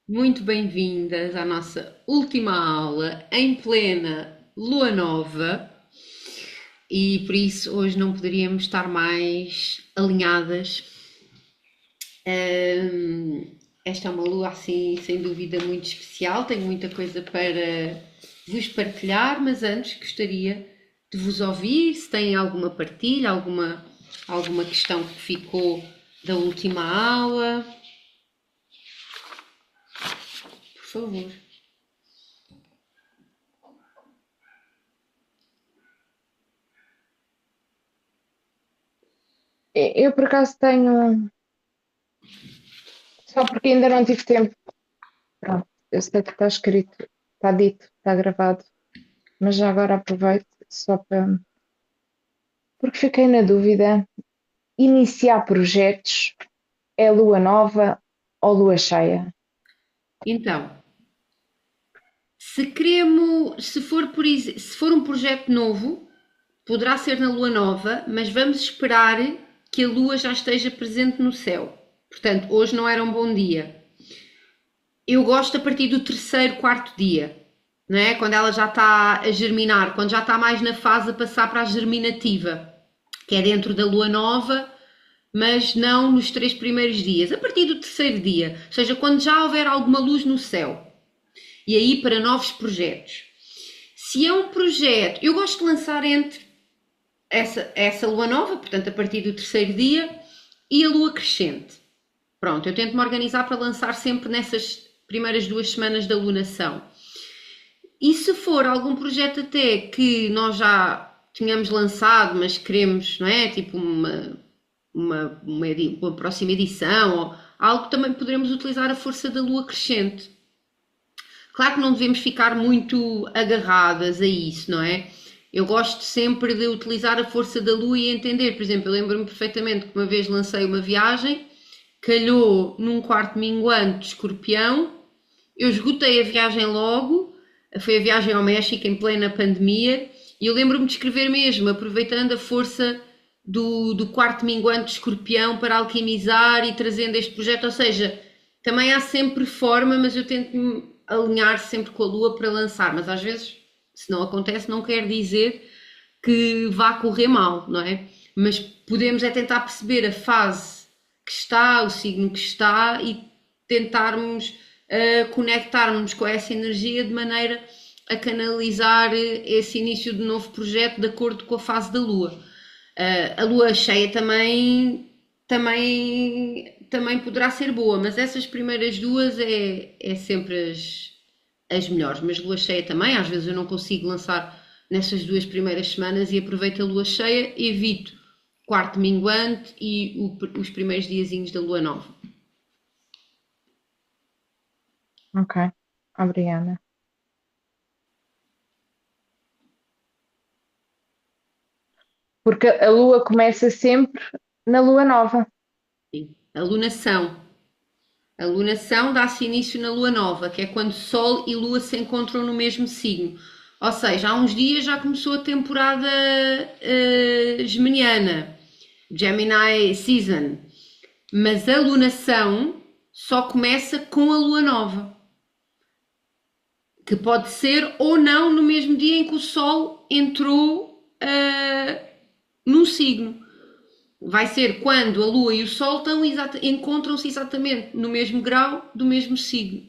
Muito bem-vindas à nossa última aula em plena lua nova e por isso hoje não poderíamos estar mais alinhadas. Esta é uma lua assim, sem dúvida, muito especial. Tenho muita coisa para vos partilhar, mas antes gostaria de vos ouvir. Se têm alguma partilha, alguma questão que ficou da última aula, por favor. Eu, por acaso, tenho. Só porque ainda não tive tempo. Pronto, eu sei que está escrito, está dito, está gravado, mas já agora aproveito só para. Porque fiquei na dúvida: iniciar projetos é lua nova ou lua cheia? Então, se for um projeto novo, poderá ser na lua nova, mas vamos esperar que a lua já esteja presente no céu. Portanto, hoje não era um bom dia. Eu gosto a partir do terceiro, quarto dia, não é? Quando ela já está a germinar, quando já está mais na fase a passar para a germinativa, que é dentro da lua nova, mas não nos 3 primeiros dias, a partir do terceiro dia, ou seja, quando já houver alguma luz no céu. E aí para novos projetos. Se é um projeto, eu gosto de lançar entre essa lua nova, portanto a partir do terceiro dia, e a lua crescente. Pronto, eu tento me organizar para lançar sempre nessas primeiras 2 semanas da lunação. E se for algum projeto até que nós já tínhamos lançado, mas queremos, não é? Tipo uma próxima edição ou algo, também poderemos utilizar a força da lua crescente. Claro que não devemos ficar muito agarradas a isso, não é? Eu gosto sempre de utilizar a força da lua e entender. Por exemplo, eu lembro-me perfeitamente que uma vez lancei uma viagem, calhou num quarto minguante de escorpião, eu esgotei a viagem logo, foi a viagem ao México em plena pandemia, e eu lembro-me de escrever mesmo, aproveitando a força do quarto minguante de escorpião para alquimizar e trazendo este projeto. Ou seja, também há sempre forma, mas eu tento me alinhar sempre com a lua para lançar. Mas às vezes, se não acontece, não quer dizer que vá correr mal, não é? Mas podemos é tentar perceber a fase que está, o signo que está e tentarmos conectarmos com essa energia de maneira a canalizar esse início de novo projeto de acordo com a fase da lua. A lua cheia também poderá ser boa, mas essas primeiras duas é sempre as melhores. Mas lua cheia também, às vezes eu não consigo lançar nessas 2 primeiras semanas e aproveito a lua cheia, evito quarto minguante e os primeiros diazinhos da lua nova. Ok, obrigada. Porque a lua começa sempre na lua nova. Sim. A lunação. A lunação dá-se início na lua nova, que é quando Sol e Lua se encontram no mesmo signo. Ou seja, há uns dias já começou a temporada geminiana, Gemini Season, mas a lunação só começa com a lua nova, que pode ser ou não no mesmo dia em que o Sol entrou num signo. Vai ser quando a Lua e o Sol encontram-se exatamente no mesmo grau do mesmo signo.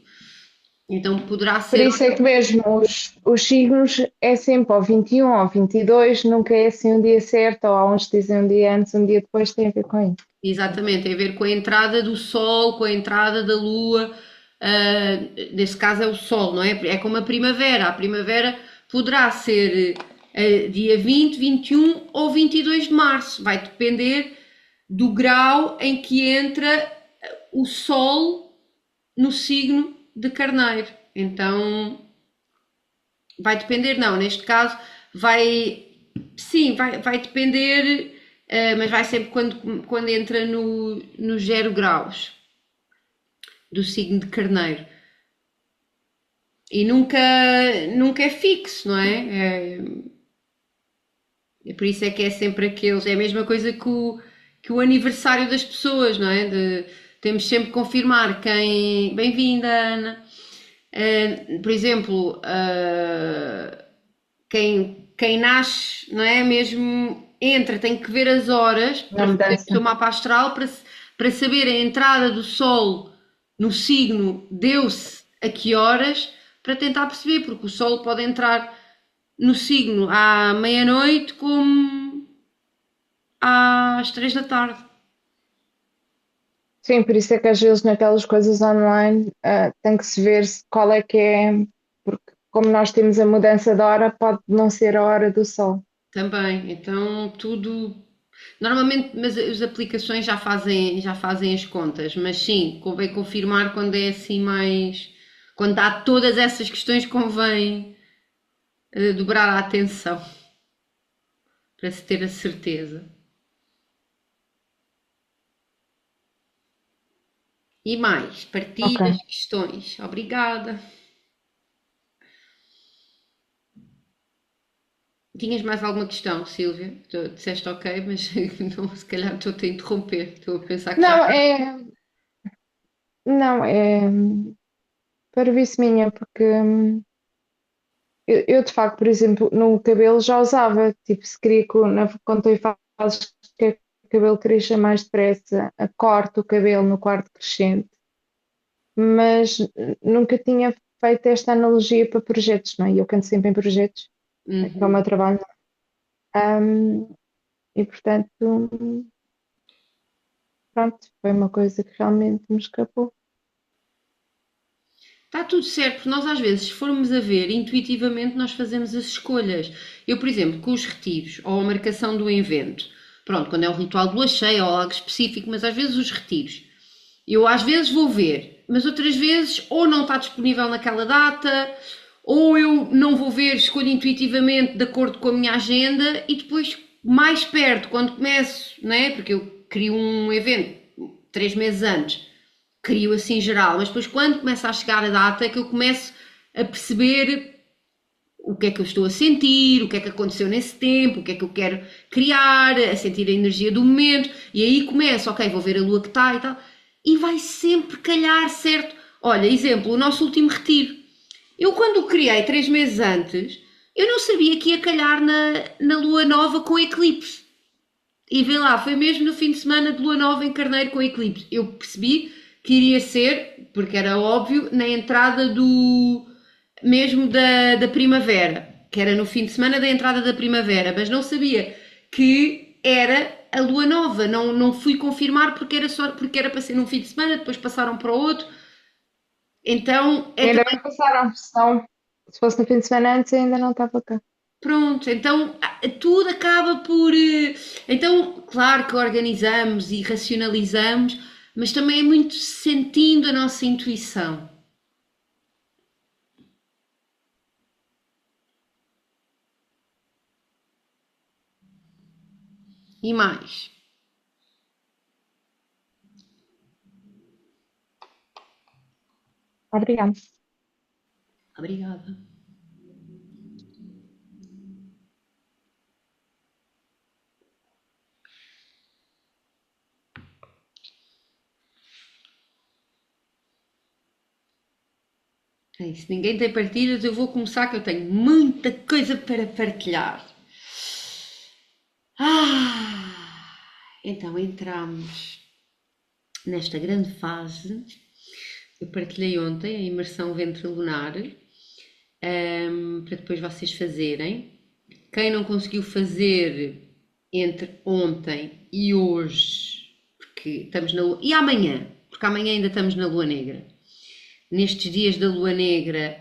Então poderá Por ser. isso é que mesmo os signos é sempre ao 21 ou 22, nunca é assim um dia certo, ou há uns que dizem um dia antes, um dia depois, tem a ver com isso. Exatamente, tem a ver com a entrada do Sol, com a entrada da Lua. Neste caso é o Sol, não é? É como a primavera. A primavera poderá ser dia 20, 21 ou 22 de março. Vai depender do grau em que entra o Sol no signo de Carneiro. Então vai depender, não, neste caso vai, sim, vai depender, mas vai sempre quando entra no 0 graus do signo de Carneiro. E nunca é fixo, não é? Por isso é que é sempre aqueles. É a mesma coisa que o aniversário das pessoas, não é? temos sempre que confirmar quem. Bem-vinda, Ana. Por exemplo, quem nasce, não é? Mesmo entra, tem que ver as horas Na para fazer o mudança. seu mapa astral para saber a entrada do Sol no signo deu-se a que horas, para tentar perceber, porque o Sol pode entrar no signo à meia-noite como às 3 da tarde. Sim, por isso é que às vezes naquelas coisas online tem que se ver qual é que é, porque como nós temos a mudança de hora, pode não ser a hora do sol. Também, então tudo. Normalmente, mas as aplicações já fazem as contas, mas sim, convém confirmar quando é assim mais. Quando há todas essas questões, convém dobrar a atenção para se ter a certeza. E mais, Ok. partilhas, questões. Obrigada. Tinhas mais alguma questão, Silvia? Tu disseste ok, mas não, se calhar estou-te a interromper. Estou a pensar que já. Não, não, é parvoíce minha, porque eu, de facto, por exemplo, no cabelo já usava, tipo, se queria, quando estou em fases que o cabelo cresça mais depressa, corto o cabelo no quarto crescente, mas nunca tinha feito esta analogia para projetos, não é? E eu canto sempre em projetos, que é o meu Uhum. trabalho. Ahm, e portanto, pronto, foi uma coisa que realmente me escapou. Está tudo certo, porque nós às vezes, se formos a ver, intuitivamente nós fazemos as escolhas. Eu, por exemplo, com os retiros ou a marcação do evento, pronto, quando é um ritual de lua cheia ou algo específico, mas às vezes os retiros, eu às vezes vou ver, mas outras vezes ou não está disponível naquela data, ou eu não vou ver, escolho intuitivamente de acordo com a minha agenda e depois, mais perto, quando começo, não é? Porque eu crio um evento 3 meses antes, crio assim geral, mas depois quando começa a chegar a data é que eu começo a perceber o que é que eu estou a sentir, o que é que aconteceu nesse tempo, o que é que eu quero criar, a sentir a energia do momento, e aí começo, ok, vou ver a lua que está e tal, e vai sempre calhar, certo? Olha, exemplo, o nosso último retiro. Eu quando o criei 3 meses antes, eu não sabia que ia calhar na lua nova com eclipse. E vê lá, foi mesmo no fim de semana de lua nova em Carneiro com eclipse. Eu percebi que iria ser, porque era óbvio, na entrada do mesmo da primavera, que era no fim de semana da entrada da primavera, mas não sabia que era a lua nova. Não, não fui confirmar porque era só porque era para ser num fim de semana, depois passaram para o outro. Então E é ainda também bem que passaram, senão, se fosse no fim de semana antes, ainda não estava cá. pronto. Então tudo acaba por. Então, claro que organizamos e racionalizamos, mas também é muito sentindo a nossa intuição. E mais. Obrigada. Obrigada. É isso. Ninguém tem partidas, eu vou começar que eu tenho muita coisa para partilhar. Ah, então entramos nesta grande fase. Eu partilhei ontem a imersão ventrilunar, para depois vocês fazerem. Quem não conseguiu fazer entre ontem e hoje, porque estamos na lua, e amanhã, porque amanhã ainda estamos na lua negra. Nestes dias da lua negra,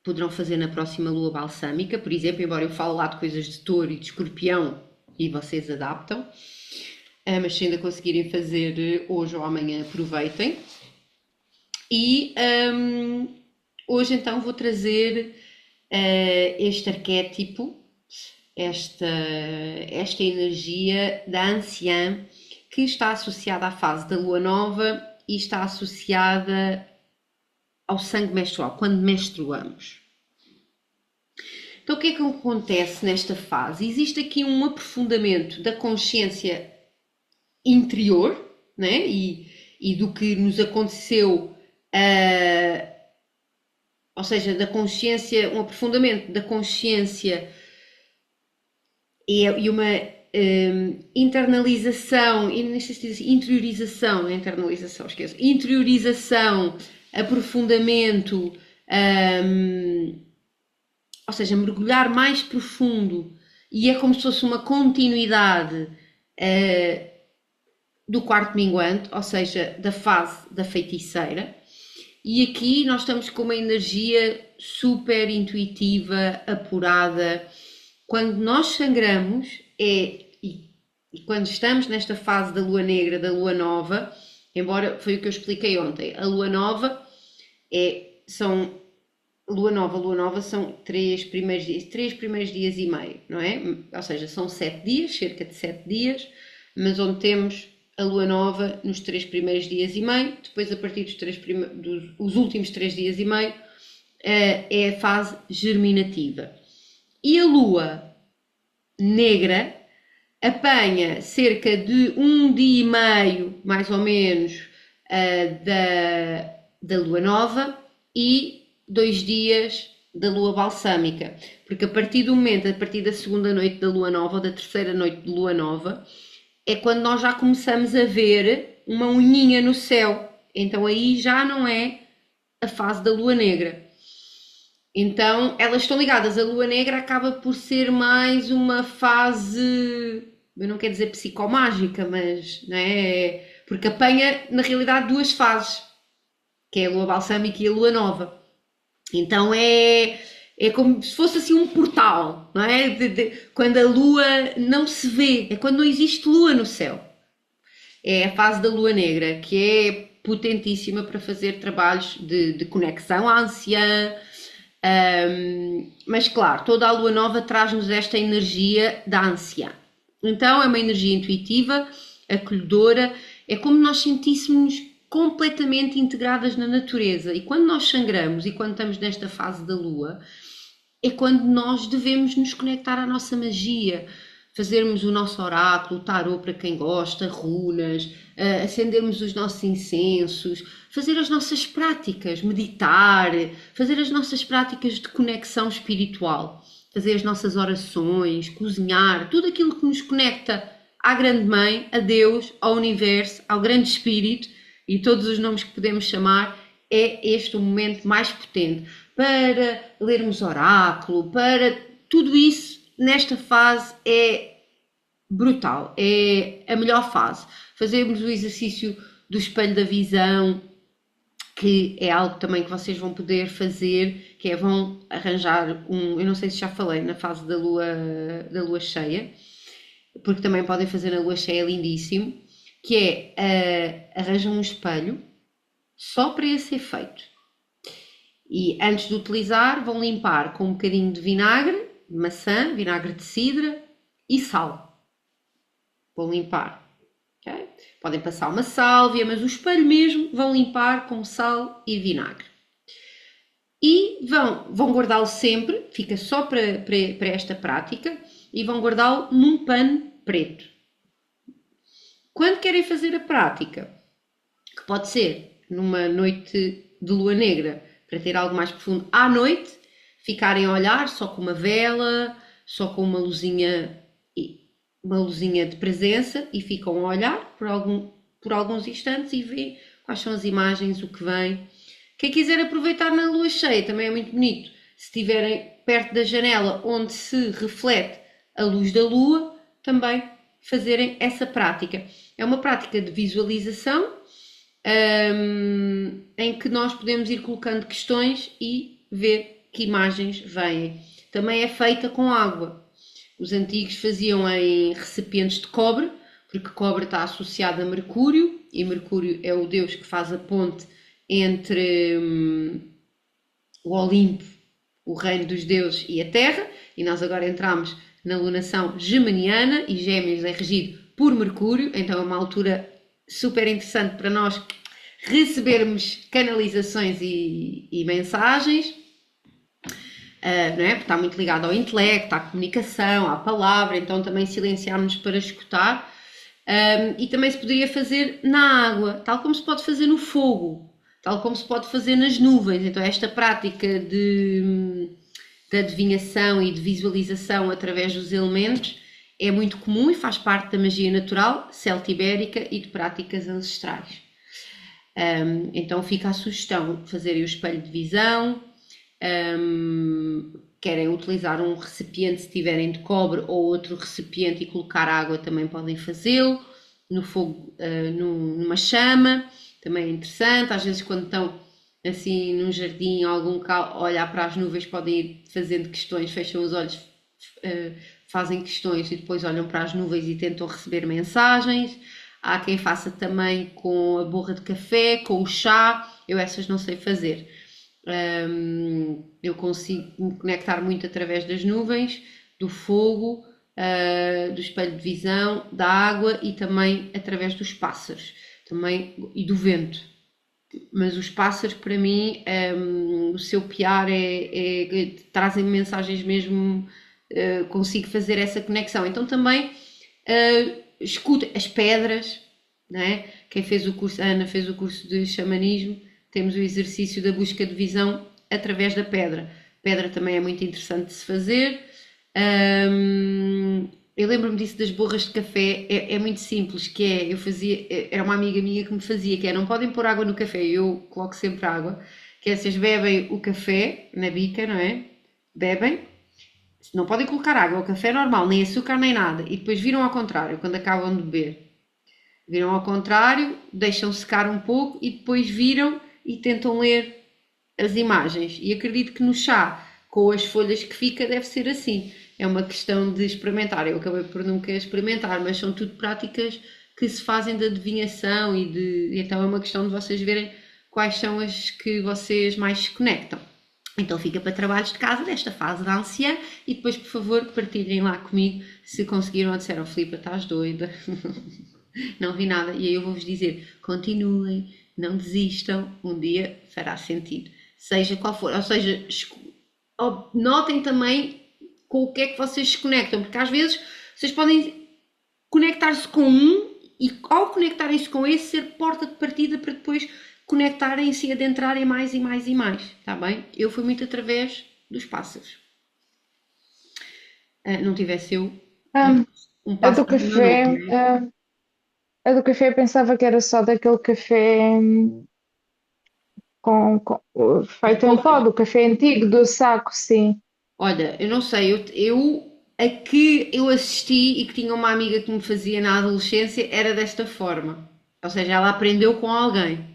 poderão fazer na próxima lua balsâmica, por exemplo, embora eu fale lá de coisas de touro e de escorpião e vocês adaptam, mas se ainda conseguirem fazer hoje ou amanhã, aproveitem. E hoje então vou trazer este arquétipo, esta energia da anciã que está associada à fase da lua nova e está associada ao sangue menstrual, quando menstruamos. Então, o que é que acontece nesta fase? Existe aqui um aprofundamento da consciência interior, né? E do que nos aconteceu, ou seja, da consciência, um aprofundamento da consciência e uma internalização, e não sei se diz interiorização, internalização, esqueço, interiorização, aprofundamento, ou seja, mergulhar mais profundo, e é como se fosse uma continuidade do quarto minguante, ou seja, da fase da feiticeira. E aqui nós estamos com uma energia super intuitiva, apurada. Quando nós sangramos, e quando estamos nesta fase da lua negra, da lua nova, embora foi o que eu expliquei ontem, a lua nova lua nova são 3 primeiros dias e meio, não é? Ou seja, são 7 dias, cerca de 7 dias, mas onde temos a lua nova nos 3 primeiros dias e meio, depois a partir dos últimos 3 dias e meio é a fase germinativa. E a lua negra apanha cerca de 1 dia e meio, mais ou menos, da lua nova e 2 dias da lua balsâmica, porque a partir da segunda noite da lua nova ou da terceira noite de lua nova, é quando nós já começamos a ver uma unhinha no céu, então aí já não é a fase da lua negra. Então elas estão ligadas, a lua negra acaba por ser mais uma fase, eu não quero dizer psicomágica, mas não é? Porque apanha na realidade 2 fases, que é a lua balsâmica e a lua nova. Então é como se fosse assim um portal, não é? Quando a lua não se vê, é quando não existe lua no céu. É a fase da lua negra, que é potentíssima para fazer trabalhos de conexão à anciã. Mas claro, toda a lua nova traz-nos esta energia da anciã. Então é uma energia intuitiva, acolhedora, é como nós sentíssemos completamente integradas na natureza. E quando nós sangramos e quando estamos nesta fase da lua, é quando nós devemos nos conectar à nossa magia, fazermos o nosso oráculo, o tarô para quem gosta, runas, acendermos os nossos incensos, fazer as nossas práticas, meditar, fazer as nossas práticas de conexão espiritual, fazer as nossas orações, cozinhar, tudo aquilo que nos conecta à Grande Mãe, a Deus, ao Universo, ao Grande Espírito, e todos os nomes que podemos chamar, é este o momento mais potente para lermos oráculo, para tudo isso nesta fase é brutal, é a melhor fase. Fazermos o exercício do espelho da visão, que é algo também que vocês vão poder fazer, que é vão arranjar eu não sei se já falei na fase da lua cheia, porque também podem fazer na lua cheia, lindíssimo, que é arranjam um espelho só para esse efeito. E antes de utilizar, vão limpar com um bocadinho de vinagre, de maçã, vinagre de cidra e sal. Vão limpar. Okay? Podem passar uma sálvia, mas o espelho mesmo vão limpar com sal e vinagre. E vão guardá-lo sempre, fica só para esta prática, e vão guardá-lo num pano preto. Quando querem fazer a prática, que pode ser numa noite de lua negra, para ter algo mais profundo, à noite, ficarem a olhar só com uma vela, só com uma luzinha de presença, e ficam a olhar por alguns instantes e veem quais são as imagens, o que vem. Quem quiser aproveitar na lua cheia também é muito bonito. Se estiverem perto da janela onde se reflete a luz da lua, também fazerem essa prática. É uma prática de visualização, em que nós podemos ir colocando questões e ver que imagens vêm. Também é feita com água. Os antigos faziam em recipientes de cobre, porque cobre está associado a Mercúrio, e Mercúrio é o deus que faz a ponte entre o Olimpo, o reino dos deuses, e a Terra, e nós agora entramos na lunação geminiana, e Gêmeos é regido por Mercúrio, então é uma altura super interessante para nós recebermos canalizações e mensagens, não é? Porque está muito ligado ao intelecto, à comunicação, à palavra, então também silenciarmos para escutar. E também se poderia fazer na água, tal como se pode fazer no fogo, tal como se pode fazer nas nuvens. Então, esta prática de adivinhação e de visualização através dos elementos é muito comum e faz parte da magia natural celtibérica e de práticas ancestrais. Então fica a sugestão de fazerem o espelho de visão, querem utilizar um recipiente se tiverem de cobre ou outro recipiente e colocar água também podem fazê-lo, no fogo, numa chama, também é interessante, às vezes quando estão assim num jardim, algum olhar para as nuvens podem ir fazendo questões, fecham os olhos, fazem questões e depois olham para as nuvens e tentam receber mensagens. Há quem faça também com a borra de café, com o chá, eu essas não sei fazer. Eu consigo me conectar muito através das nuvens, do fogo, do espelho de visão, da água e também através dos pássaros também, e do vento. Mas os pássaros para mim, o seu piar trazem mensagens mesmo, consigo fazer essa conexão. Então também escuta as pedras, não é? Quem fez o curso, a Ana fez o curso de xamanismo, temos o exercício da busca de visão através da pedra. Pedra também é muito interessante de se fazer. Eu lembro-me disso das borras de café, é muito simples, que é, eu fazia, era uma amiga minha que me fazia, que é, não podem pôr água no café, eu coloco sempre água, que é, vocês bebem o café na bica, não é? Bebem, não podem colocar água, o café é normal, nem açúcar nem nada, e depois viram ao contrário, quando acabam de beber. Viram ao contrário, deixam secar um pouco e depois viram e tentam ler as imagens. E acredito que no chá, com as folhas que fica, deve ser assim. É uma questão de experimentar. Eu acabei por nunca experimentar, mas são tudo práticas que se fazem de adivinhação então é uma questão de vocês verem quais são as que vocês mais se conectam. Então fica para trabalhos de casa desta fase da anciã e depois, por favor, partilhem lá comigo se conseguiram ou disseram, Filipa, estás doida? Não vi nada. E aí eu vou-vos dizer, continuem, não desistam, um dia fará sentido. Seja qual for. Ou seja, notem também com o que é que vocês se conectam, porque às vezes vocês podem conectar-se com um e ao conectarem-se com esse ser porta de partida para depois conectarem-se e adentrarem mais e mais e mais, está bem? Eu fui muito através dos pássaros. Não tivesse eu um A do pássaro no meu café, nome, não é? a do café eu pensava que era só daquele café As feito em pó, borras. do café antigo, do saco, sim. Olha, eu não sei, a que eu assisti e que tinha uma amiga que me fazia na adolescência era desta forma. Ou seja, ela aprendeu com alguém.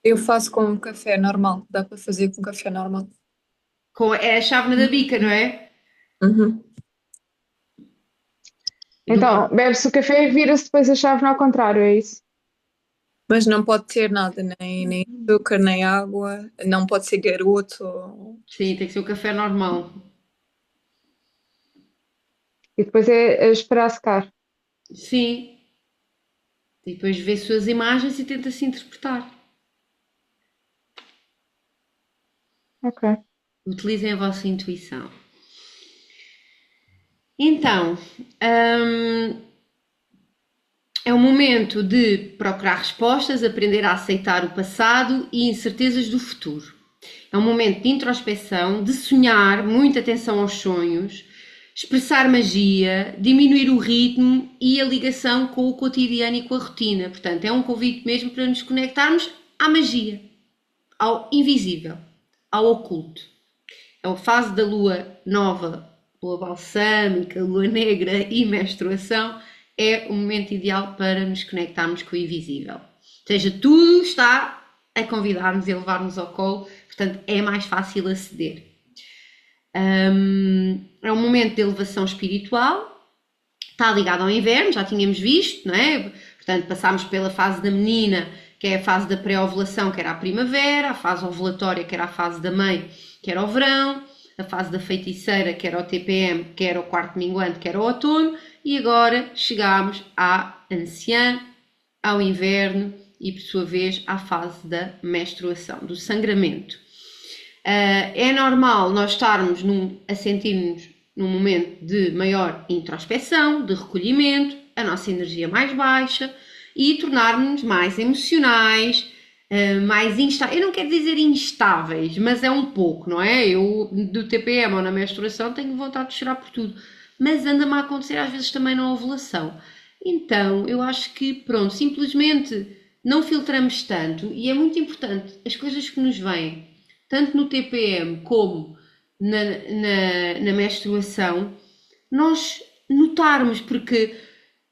Eu faço com café normal, dá para fazer com café normal. É a chávena da bica, não é? Uhum. Do Então, bebe-se o café e vira-se depois a chave ao contrário, é isso? Mas não pode ter nada, nem açúcar, nem água, não pode ser garoto. Sim, tem que ser o café normal. E depois é esperar secar. Sim. E depois vê suas imagens e tenta-se interpretar. Ok. Utilizem a vossa intuição. Então, é o momento de procurar respostas, aprender a aceitar o passado e incertezas do futuro. É um momento de introspeção, de sonhar, muita atenção aos sonhos, expressar magia, diminuir o ritmo e a ligação com o cotidiano e com a rotina. Portanto, é um convite mesmo para nos conectarmos à magia, ao invisível, ao oculto. É a fase da lua nova, lua balsâmica, lua negra e menstruação, é o momento ideal para nos conectarmos com o invisível. Ou seja, tudo está a convidar-nos e a levar-nos ao colo, portanto é mais fácil aceder. É um momento de elevação espiritual, está ligado ao inverno, já tínhamos visto, não é? Portanto, passámos pela fase da menina, que é a fase da pré-ovulação, que era a primavera, a fase ovulatória, que era a fase da mãe, que era o verão, a fase da feiticeira, que era o TPM, que era o quarto minguante, que era o outono, e agora chegámos à anciã, ao inverno e, por sua vez, à fase da menstruação, do sangramento. É normal nós estarmos a sentir-nos num momento de maior introspeção, de recolhimento, a nossa energia mais baixa e tornar-nos mais emocionais, mais instáveis. Eu não quero dizer instáveis, mas é um pouco, não é? Eu, do TPM ou na menstruação, tenho vontade de chorar por tudo, mas anda-me a acontecer às vezes também na ovulação. Então, eu acho que, pronto, simplesmente não filtramos tanto e é muito importante as coisas que nos vêm, tanto no TPM como na menstruação, nós notarmos, porque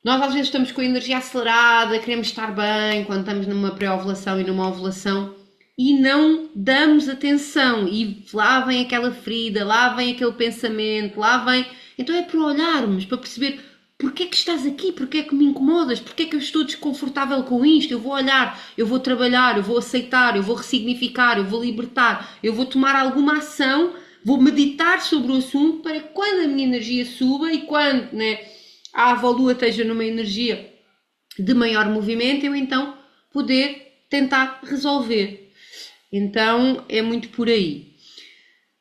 nós às vezes estamos com a energia acelerada, queremos estar bem quando estamos numa pré-ovulação e numa ovulação e não damos atenção e lá vem aquela ferida, lá vem aquele pensamento, lá vem... Então é para olharmos, para perceber porque é que estás aqui, porque é que me incomodas, porque é que eu estou desconfortável com isto, eu vou olhar, eu vou trabalhar, eu vou aceitar, eu vou ressignificar, eu vou libertar, eu vou tomar alguma ação, vou meditar sobre o assunto para que quando a minha energia suba e quando, né, a avalua esteja numa energia de maior movimento, eu então poder tentar resolver. Então é muito por aí.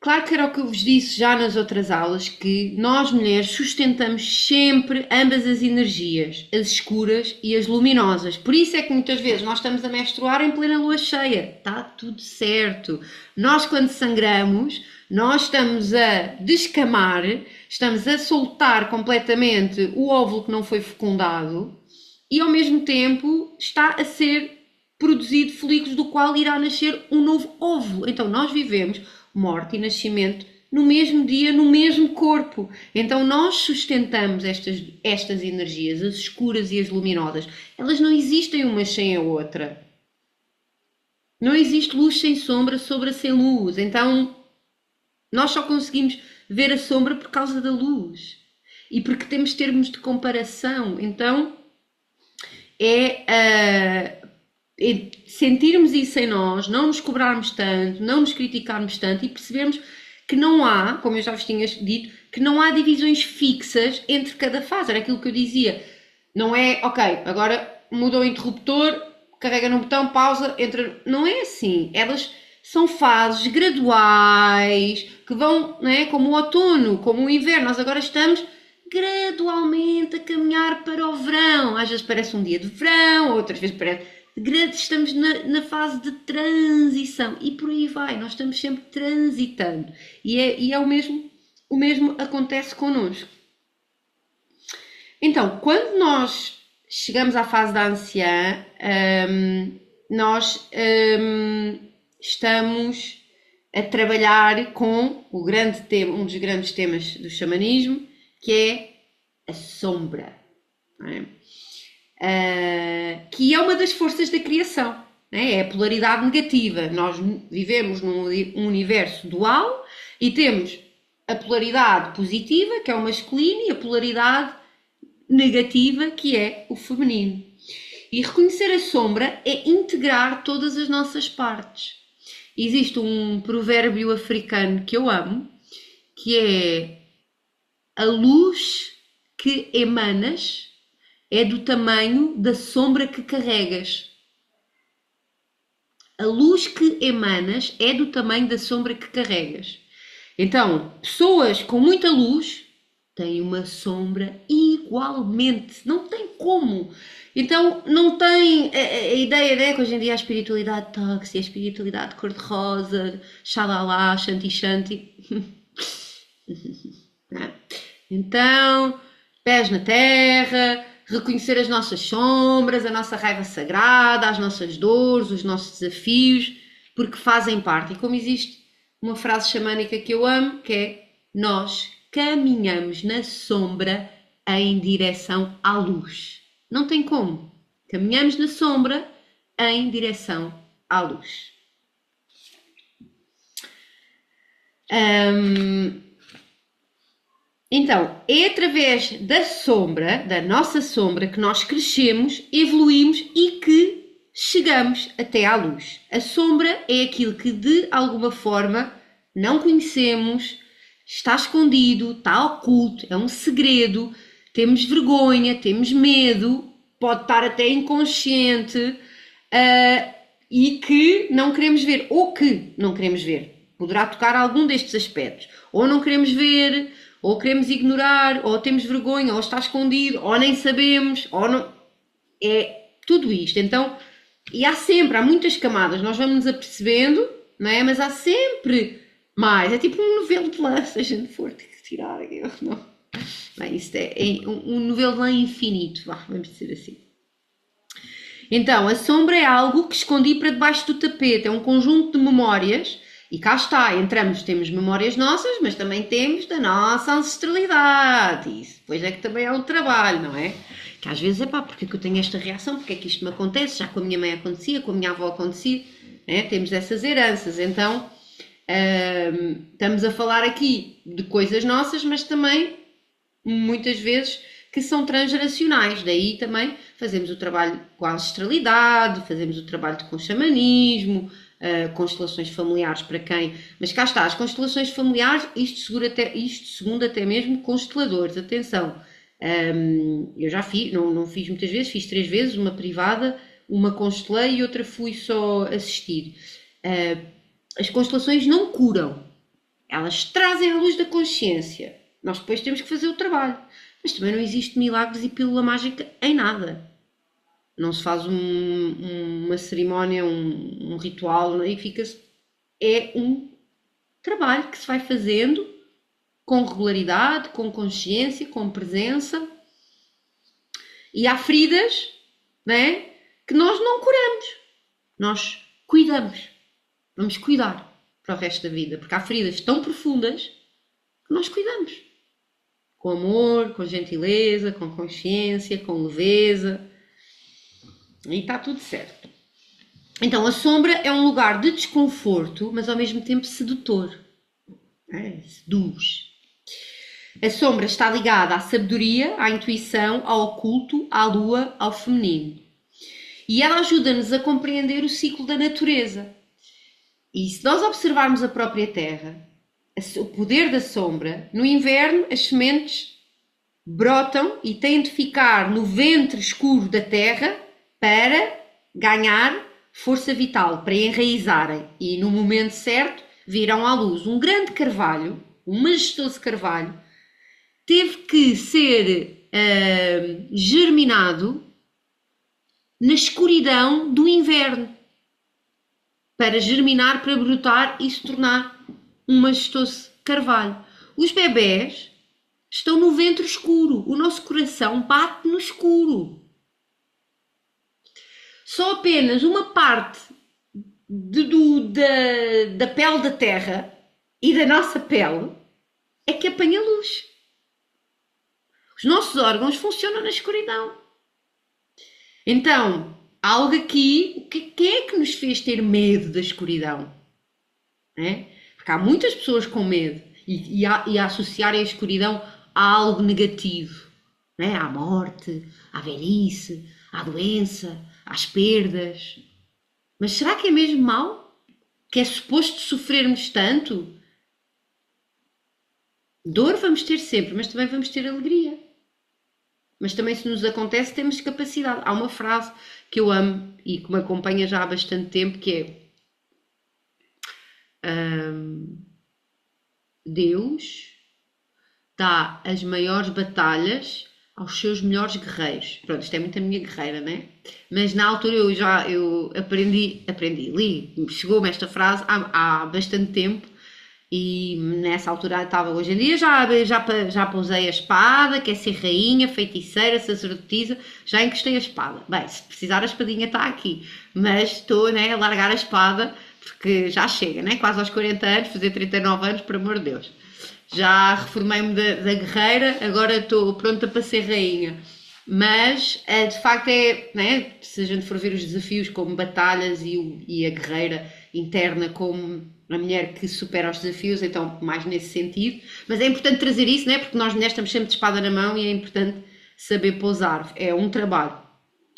Claro que era o que eu vos disse já nas outras aulas, que nós mulheres sustentamos sempre ambas as energias, as escuras e as luminosas. Por isso é que muitas vezes nós estamos a menstruar em plena lua cheia. Está tudo certo. Nós quando sangramos, nós estamos a descamar, estamos a soltar completamente o óvulo que não foi fecundado e ao mesmo tempo está a ser produzido folículos do qual irá nascer um novo óvulo. Então nós vivemos morte e nascimento no mesmo dia, no mesmo corpo. Então nós sustentamos estas energias, as escuras e as luminosas. Elas não existem uma sem a outra. Não existe luz sem sombra, sombra sem luz. Então nós só conseguimos ver a sombra por causa da luz. E porque temos termos de comparação. Então sentirmos isso em nós, não nos cobrarmos tanto, não nos criticarmos tanto e percebermos que não há, como eu já vos tinha dito, que não há divisões fixas entre cada fase. Era aquilo que eu dizia. Não é, ok, agora muda o interruptor, carrega no botão, pausa, entra... Não é assim. Elas são fases graduais, que vão, não é, como o outono, como o inverno. Nós agora estamos gradualmente a caminhar para o verão. Às vezes parece um dia de verão, outras vezes parece... Estamos na fase de transição e por aí vai, nós estamos sempre transitando e é o mesmo acontece connosco. Então, quando nós chegamos à fase da anciã, nós estamos a trabalhar com o grande tema, um dos grandes temas do xamanismo, que é a sombra, não é? Que é uma das forças da criação, né? É a polaridade negativa. Nós vivemos num universo dual e temos a polaridade positiva, que é o masculino, e a polaridade negativa, que é o feminino. E reconhecer a sombra é integrar todas as nossas partes. Existe um provérbio africano que eu amo, que é: a luz que emanas é do tamanho da sombra que carregas. A luz que emanas é do tamanho da sombra que carregas. Então, pessoas com muita luz têm uma sombra igualmente. Não tem como. Então, não tem a ideia, né, que hoje em dia a espiritualidade tóxica, a espiritualidade cor-de-rosa, xalala, shanti-shanti. Então, pés na terra, reconhecer as nossas sombras, a nossa raiva sagrada, as nossas dores, os nossos desafios, porque fazem parte. E como existe uma frase xamânica que eu amo, que é: nós caminhamos na sombra em direção à luz. Não tem como. Caminhamos na sombra em direção à luz. Então, é através da sombra, da nossa sombra, que nós crescemos, evoluímos e que chegamos até à luz. A sombra é aquilo que de alguma forma não conhecemos, está escondido, está oculto, é um segredo, temos vergonha, temos medo, pode estar até inconsciente e que não queremos ver, ou que não queremos ver. Poderá tocar algum destes aspectos. Ou não queremos ver, ou queremos ignorar, ou temos vergonha, ou está escondido, ou nem sabemos, ou não. É tudo isto. Então, e há muitas camadas, nós vamos nos apercebendo, não é? Mas há sempre mais. É tipo um novelo de lã, se a gente for ter que tirar aquilo. Não. Bem, isto é um novelo de lã infinito, vamos dizer assim. Então, a sombra é algo que escondi para debaixo do tapete, é um conjunto de memórias, e cá está, temos memórias nossas, mas também temos da nossa ancestralidade, e isso depois é que também é um trabalho, não é? Que às vezes é porque é que eu tenho esta reação, porque é que isto me acontece, já com a minha mãe acontecia, com a minha avó acontecia, temos essas heranças, então estamos a falar aqui de coisas nossas, mas também muitas vezes que são transgeracionais, daí também fazemos o trabalho com a ancestralidade, fazemos o trabalho com o xamanismo, constelações familiares para quem... Mas cá está, as constelações familiares, isto segundo até mesmo consteladores, atenção, eu já fiz, não fiz muitas vezes, fiz 3 vezes, uma privada, uma constelei e outra fui só assistir. As constelações não curam, elas trazem a luz da consciência, nós depois temos que fazer o trabalho, mas também não existe milagres e pílula mágica em nada. Não se faz uma cerimónia, um ritual, e fica-se. É um trabalho que se vai fazendo com regularidade, com consciência, com presença. E há feridas, não é? Que nós não curamos. Nós cuidamos. Vamos cuidar para o resto da vida. Porque há feridas tão profundas que nós cuidamos. Com amor, com gentileza, com consciência, com leveza. E está tudo certo. Então, a sombra é um lugar de desconforto, mas ao mesmo tempo sedutor. Seduz. A sombra está ligada à sabedoria, à intuição, ao oculto, à lua, ao feminino. E ela ajuda-nos a compreender o ciclo da natureza. E se nós observarmos a própria Terra, o poder da sombra, no inverno as sementes brotam e têm de ficar no ventre escuro da Terra para ganhar força vital, para enraizarem. E no momento certo virão à luz. Um grande carvalho, um majestoso carvalho, teve que ser germinado na escuridão do inverno para germinar, para brotar e se tornar um majestoso carvalho. Os bebés estão no ventre escuro, o nosso coração bate no escuro. Só apenas uma parte da pele da terra e da nossa pele é que apanha luz. Os nossos órgãos funcionam na escuridão. Então, algo aqui, quem é que nos fez ter medo da escuridão? Porque há muitas pessoas com medo e a associarem a escuridão a algo negativo. À morte, à velhice, à doença, às perdas. Mas será que é mesmo mau? Que é suposto sofrermos tanto? Dor vamos ter sempre, mas também vamos ter alegria. Mas também se nos acontece temos capacidade. Há uma frase que eu amo e que me acompanha já há bastante tempo que é Deus dá as maiores batalhas aos seus melhores guerreiros. Pronto, isto é muito a minha guerreira, né? Mas na altura eu aprendi, li, chegou-me esta frase há bastante tempo e nessa altura estava, hoje em dia já pousei a espada, quer ser rainha, feiticeira, sacerdotisa, já encostei a espada. Bem, se precisar a espadinha está aqui, mas estou a largar a espada porque já chega, quase aos 40 anos, fazer 39 anos, por amor de Deus. Já reformei-me da guerreira, agora estou pronta para ser rainha. Mas, de facto, se a gente for ver os desafios como batalhas e a guerreira interna como a mulher que supera os desafios, então mais nesse sentido. Mas é importante trazer isso, porque nós mulheres estamos sempre de espada na mão e é importante saber pousar. É um trabalho.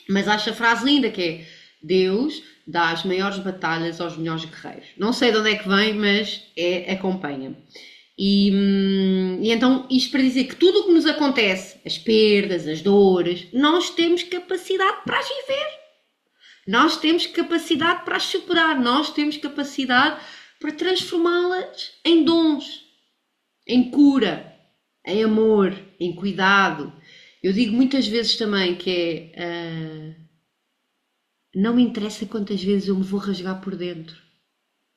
Mas acho a frase linda que é Deus dá as maiores batalhas aos melhores guerreiros. Não sei de onde é que vem, mas acompanha-me. E então isto para dizer que tudo o que nos acontece, as perdas, as dores, nós temos capacidade para as viver, nós temos capacidade para as superar, nós temos capacidade para transformá-las em dons, em cura, em amor, em cuidado. Eu digo muitas vezes também que não me interessa quantas vezes eu me vou rasgar por dentro.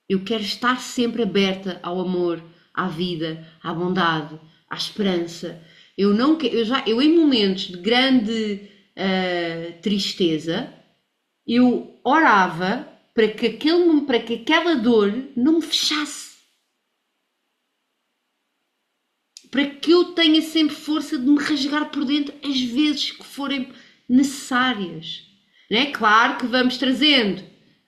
Eu quero estar sempre aberta ao amor, à vida, à bondade, à esperança. Eu não que- eu em momentos de grande tristeza, eu orava para que aquela dor não me fechasse, para que eu tenha sempre força de me rasgar por dentro as vezes que forem necessárias. Não é? Claro que vamos trazendo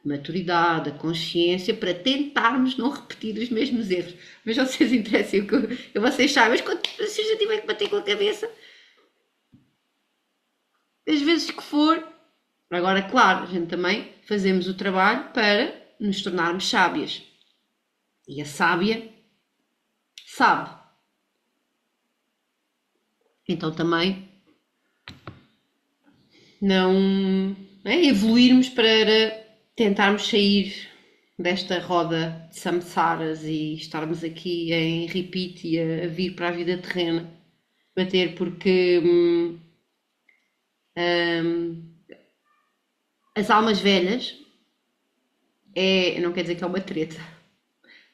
a maturidade, a consciência para tentarmos não repetir os mesmos erros. Mas vocês interessam que vocês sabem, mas quando se eu já tiver que bater com a cabeça, as vezes que for. Agora, claro, a gente também fazemos o trabalho para nos tornarmos sábias. E a sábia sabe. Então também não evoluirmos para tentarmos sair desta roda de samsaras e estarmos aqui em repeat e a vir para a vida terrena bater porque as almas velhas não quer dizer que é uma treta,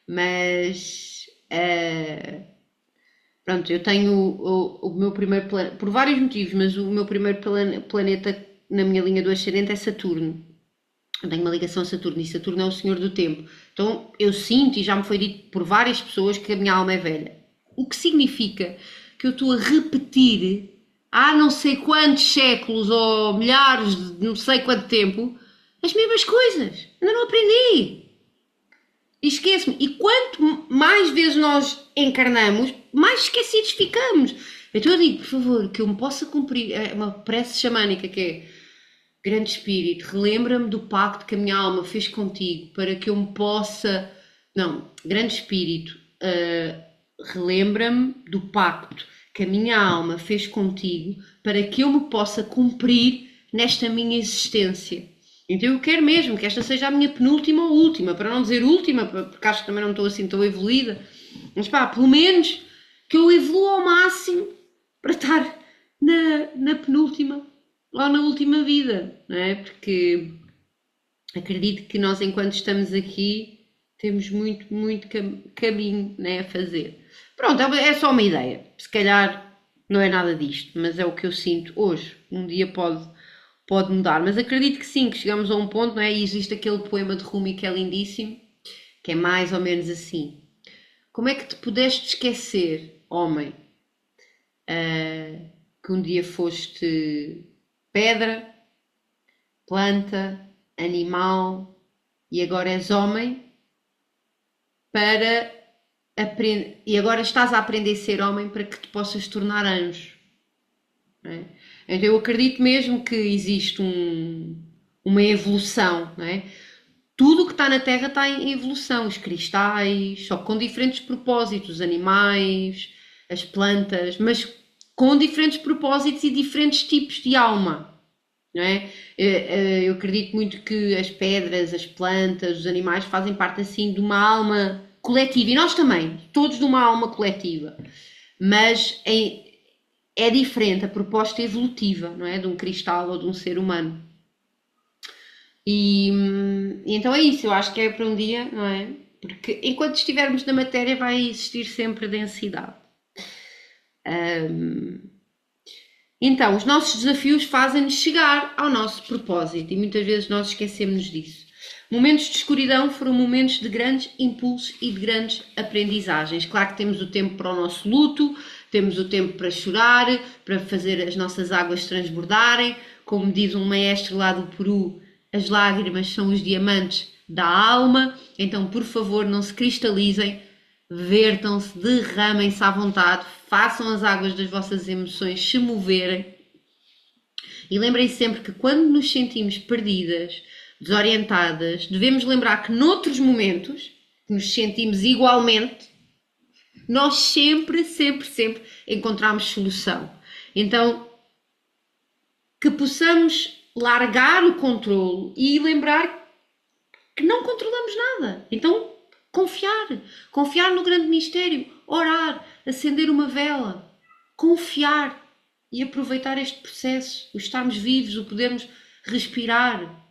mas pronto, eu tenho o meu primeiro planeta, por vários motivos, mas o meu primeiro planeta na minha linha do ascendente é Saturno. Eu tenho uma ligação a Saturno e Saturno é o senhor do tempo. Então eu sinto, e já me foi dito por várias pessoas, que a minha alma é velha. O que significa que eu estou a repetir há não sei quantos séculos ou milhares de não sei quanto tempo as mesmas coisas. Ainda não aprendi. E esqueço-me. E quanto mais vezes nós encarnamos, mais esquecidos ficamos. Então eu digo, por favor, que eu me possa cumprir. É uma prece xamânica que é: Grande Espírito, relembra-me do pacto que a minha alma fez contigo para que eu me possa. Não, Grande Espírito, relembra-me do pacto que a minha alma fez contigo para que eu me possa cumprir nesta minha existência. Então eu quero mesmo que esta seja a minha penúltima ou última, para não dizer última, porque acho que também não estou assim tão evoluída, mas pá, pelo menos que eu evolua ao máximo para estar na penúltima ou na última vida, não é? Porque acredito que nós, enquanto estamos aqui, temos muito, muito caminho, né, a fazer. Pronto, é só uma ideia. Se calhar não é nada disto, mas é o que eu sinto hoje. Um dia pode mudar, mas acredito que sim, que chegamos a um ponto, não é? E existe aquele poema de Rumi que é lindíssimo, que é mais ou menos assim: como é que te pudeste esquecer, homem, que um dia foste pedra, planta, animal e agora és homem para aprender, e agora estás a aprender a ser homem para que te possas tornar anjo, não é? Então eu acredito mesmo que existe uma evolução, não é? Tudo o que está na Terra está em evolução, os cristais, só com diferentes propósitos, os animais, as plantas, mas com diferentes propósitos e diferentes tipos de alma, não é? Eu acredito muito que as pedras, as plantas, os animais fazem parte assim de uma alma coletiva, e nós também, todos de uma alma coletiva, mas é diferente a proposta evolutiva, não é? De um cristal ou de um ser humano. E então é isso, eu acho que é para um dia, não é? Porque enquanto estivermos na matéria vai existir sempre densidade. Então, os nossos desafios fazem-nos chegar ao nosso propósito e muitas vezes nós esquecemos disso. Momentos de escuridão foram momentos de grandes impulsos e de grandes aprendizagens. Claro que temos o tempo para o nosso luto, temos o tempo para chorar, para fazer as nossas águas transbordarem. Como diz um maestro lá do Peru, as lágrimas são os diamantes da alma. Então, por favor, não se cristalizem, vertam-se, derramem-se à vontade, façam as águas das vossas emoções se moverem. E lembrem-se sempre que quando nos sentimos perdidas, desorientadas, devemos lembrar que noutros momentos, que nos sentimos igualmente, nós sempre, sempre, sempre encontramos solução. Então, que possamos largar o controle e lembrar que não controlamos nada. Então, confiar no grande mistério, orar, acender uma vela, confiar e aproveitar este processo, o estarmos vivos, o podermos respirar.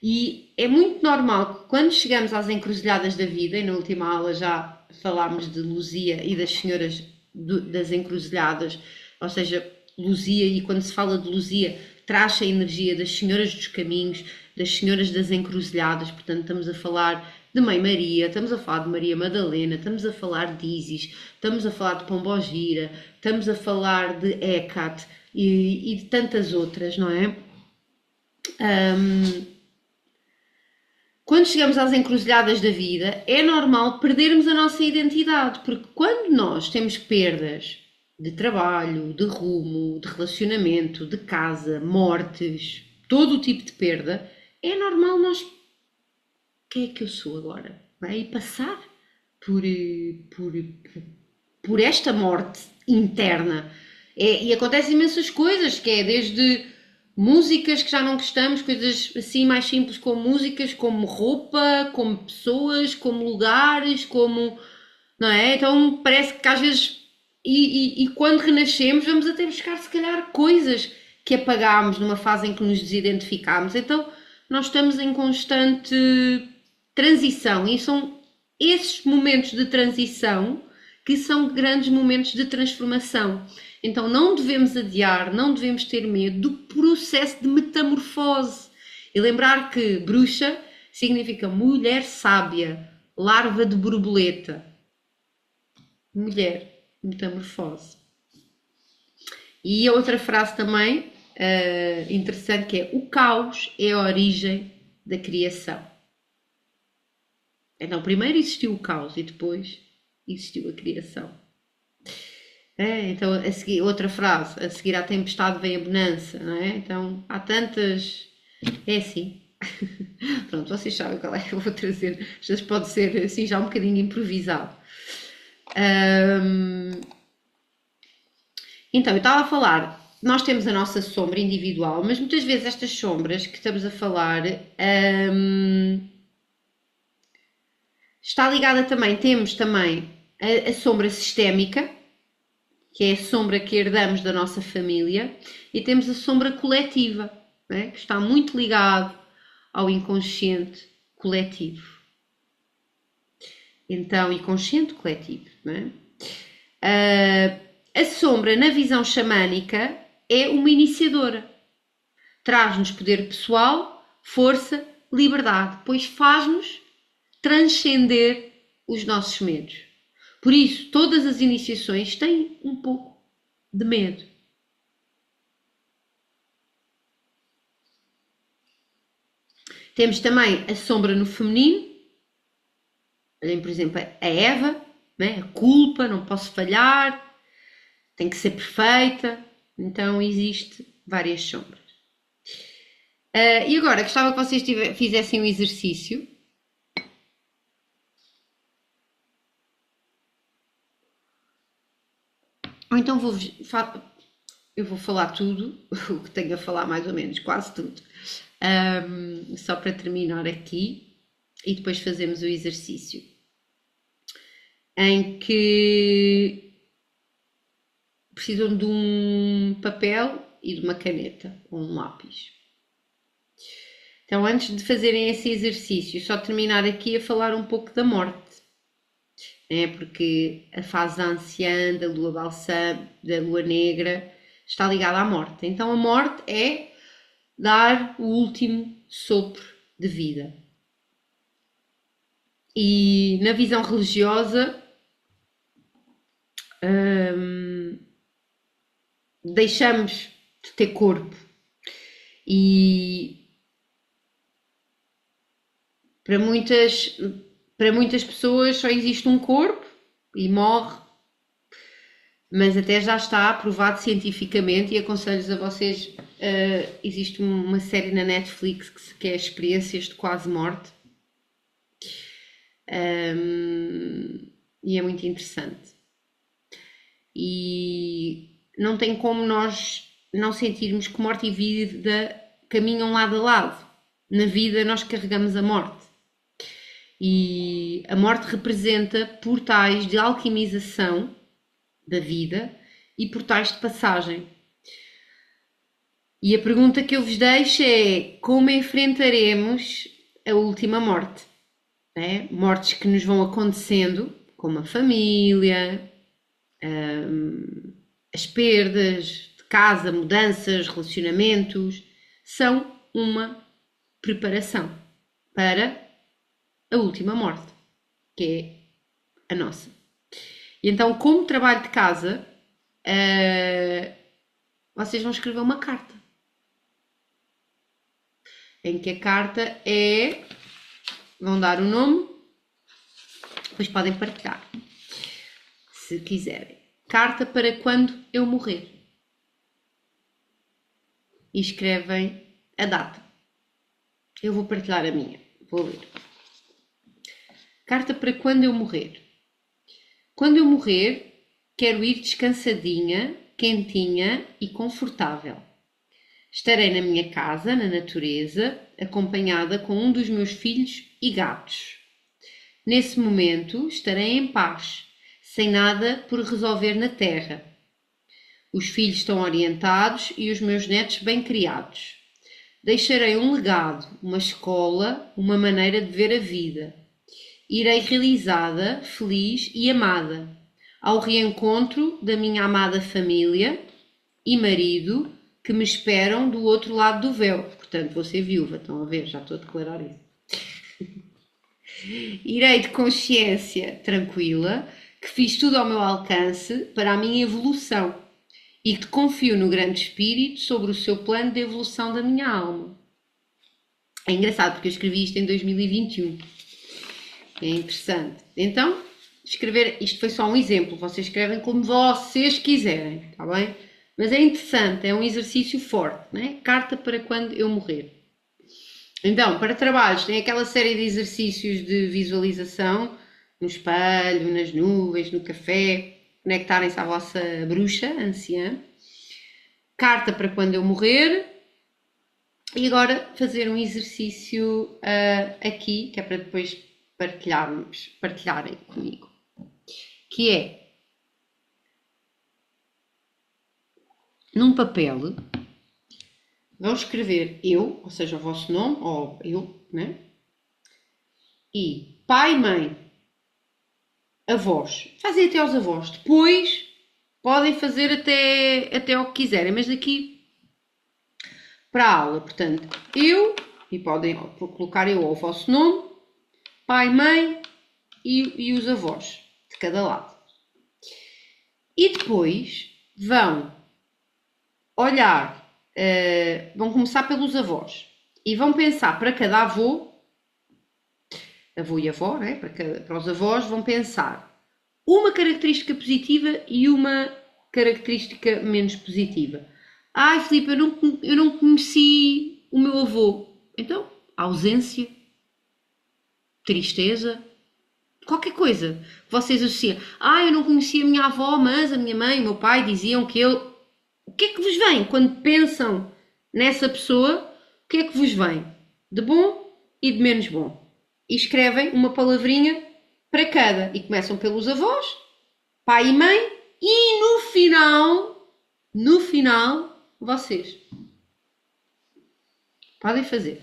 E é muito normal que quando chegamos às encruzilhadas da vida, e na última aula já falámos de Luzia e das senhoras das encruzilhadas, ou seja, Luzia, e quando se fala de Luzia, traz a energia das senhoras dos caminhos, das senhoras das encruzilhadas, portanto estamos a falar de Mãe Maria, estamos a falar de Maria Madalena, estamos a falar de Isis, estamos a falar de Pombogira, estamos a falar de Hecate e de tantas outras, não é? Quando chegamos às encruzilhadas da vida, é normal perdermos a nossa identidade, porque quando nós temos perdas de trabalho, de rumo, de relacionamento, de casa, mortes, todo o tipo de perda, é normal nós. Quem é que eu sou agora? E passar por esta morte interna. E acontecem imensas coisas, que é desde músicas que já não gostamos, coisas assim mais simples como músicas, como roupa, como pessoas, como lugares, como... Não é? Então parece que às vezes... E quando renascemos vamos até buscar se calhar coisas que apagámos numa fase em que nos desidentificámos. Então nós estamos em constante transição e são esses momentos de transição que são grandes momentos de transformação. Então não devemos adiar, não devemos ter medo do processo de metamorfose. E lembrar que bruxa significa mulher sábia, larva de borboleta. Mulher, metamorfose. E a outra frase também interessante que é: o caos é a origem da criação. Então primeiro existiu o caos e depois existiu a criação. Então, a seguir, outra frase, a seguir à tempestade vem a bonança, não é? Então, há tantas... É assim. Pronto, vocês sabem qual é que eu vou trazer. Às vezes pode ser assim já um bocadinho improvisado. Então, eu estava a falar, nós temos a nossa sombra individual, mas muitas vezes estas sombras que estamos a falar está ligada também, temos também a sombra sistémica, que é a sombra que herdamos da nossa família, e temos a sombra coletiva, não é? Que está muito ligado ao inconsciente coletivo. Então, inconsciente coletivo, não é? A sombra, na visão xamânica, é uma iniciadora. Traz-nos poder pessoal, força, liberdade, pois faz-nos transcender os nossos medos. Por isso, todas as iniciações têm um pouco de medo. Temos também a sombra no feminino. Olhem, por exemplo, a Eva, né? A culpa, não posso falhar, tem que ser perfeita. Então, existe várias sombras. E agora, gostava que vocês fizessem um exercício. Ou então eu vou falar tudo, o que tenho a falar mais ou menos, quase tudo, só para terminar aqui, e depois fazemos o exercício, em que precisam de um papel e de uma caneta, ou um lápis. Então, antes de fazerem esse exercício, só terminar aqui a falar um pouco da morte. Porque a fase anciã, da lua balsã, da lua negra, está ligada à morte. Então a morte é dar o último sopro de vida. E na visão religiosa, deixamos de ter corpo. E para muitas pessoas só existe um corpo e morre, mas até já está aprovado cientificamente, e aconselho-vos a vocês, existe uma série na Netflix que é Experiências de Quase Morte, e é muito interessante. E não tem como nós não sentirmos que morte e vida caminham lado a lado. Na vida nós carregamos a morte. E a morte representa portais de alquimização da vida e portais de passagem. E a pergunta que eu vos deixo é: como enfrentaremos a última morte? Né? Mortes que nos vão acontecendo, como a família, as perdas de casa, mudanças, relacionamentos, são uma preparação para a última morte, que é a nossa. E então, como trabalho de casa, vocês vão escrever uma carta. Em que a carta é. Vão dar o nome, depois podem partilhar, se quiserem. Carta para quando eu morrer. E escrevem a data. Eu vou partilhar a minha. Vou ler. Carta para quando eu morrer. Quando eu morrer, quero ir descansadinha, quentinha e confortável. Estarei na minha casa, na natureza, acompanhada com um dos meus filhos e gatos. Nesse momento, estarei em paz, sem nada por resolver na terra. Os filhos estão orientados e os meus netos bem criados. Deixarei um legado, uma escola, uma maneira de ver a vida. Irei realizada, feliz e amada, ao reencontro da minha amada família e marido que me esperam do outro lado do véu. Portanto, vou ser viúva, estão a ver? Já estou a declarar isso. Irei de consciência tranquila, que fiz tudo ao meu alcance para a minha evolução e que confio no grande espírito sobre o seu plano de evolução da minha alma. É engraçado porque eu escrevi isto em 2021. É interessante. Então, escrever, isto foi só um exemplo, vocês escrevem como vocês quiserem, está bem? Mas é interessante, é um exercício forte, né? Carta para quando eu morrer. Então, para trabalhos, tem aquela série de exercícios de visualização no espelho, nas nuvens, no café, conectarem-se à vossa bruxa anciã. Carta para quando eu morrer. E agora fazer um exercício aqui, que é para depois partilharem comigo. Que é, num papel, vão escrever eu, ou seja, o vosso nome, ou eu, né? E pai, mãe, avós. Fazem até aos avós. Depois podem fazer até o que quiserem, mas aqui para a aula, portanto, eu, e podem colocar eu ou o vosso nome, pai, mãe e os avós, de cada lado. E depois vão olhar, vão começar pelos avós e vão pensar para cada avô e avó, né? Para os avós, vão pensar uma característica positiva e uma característica menos positiva. Ai, Filipe, eu não conheci o meu avô. Então, ausência, tristeza, qualquer coisa que vocês associam. Ah, eu não conhecia a minha avó, mas a minha mãe e o meu pai diziam que eu... O que é que vos vem quando pensam nessa pessoa? O que é que vos vem? De bom e de menos bom. E escrevem uma palavrinha para cada. E começam pelos avós, pai e mãe, e no final, vocês. Podem fazer.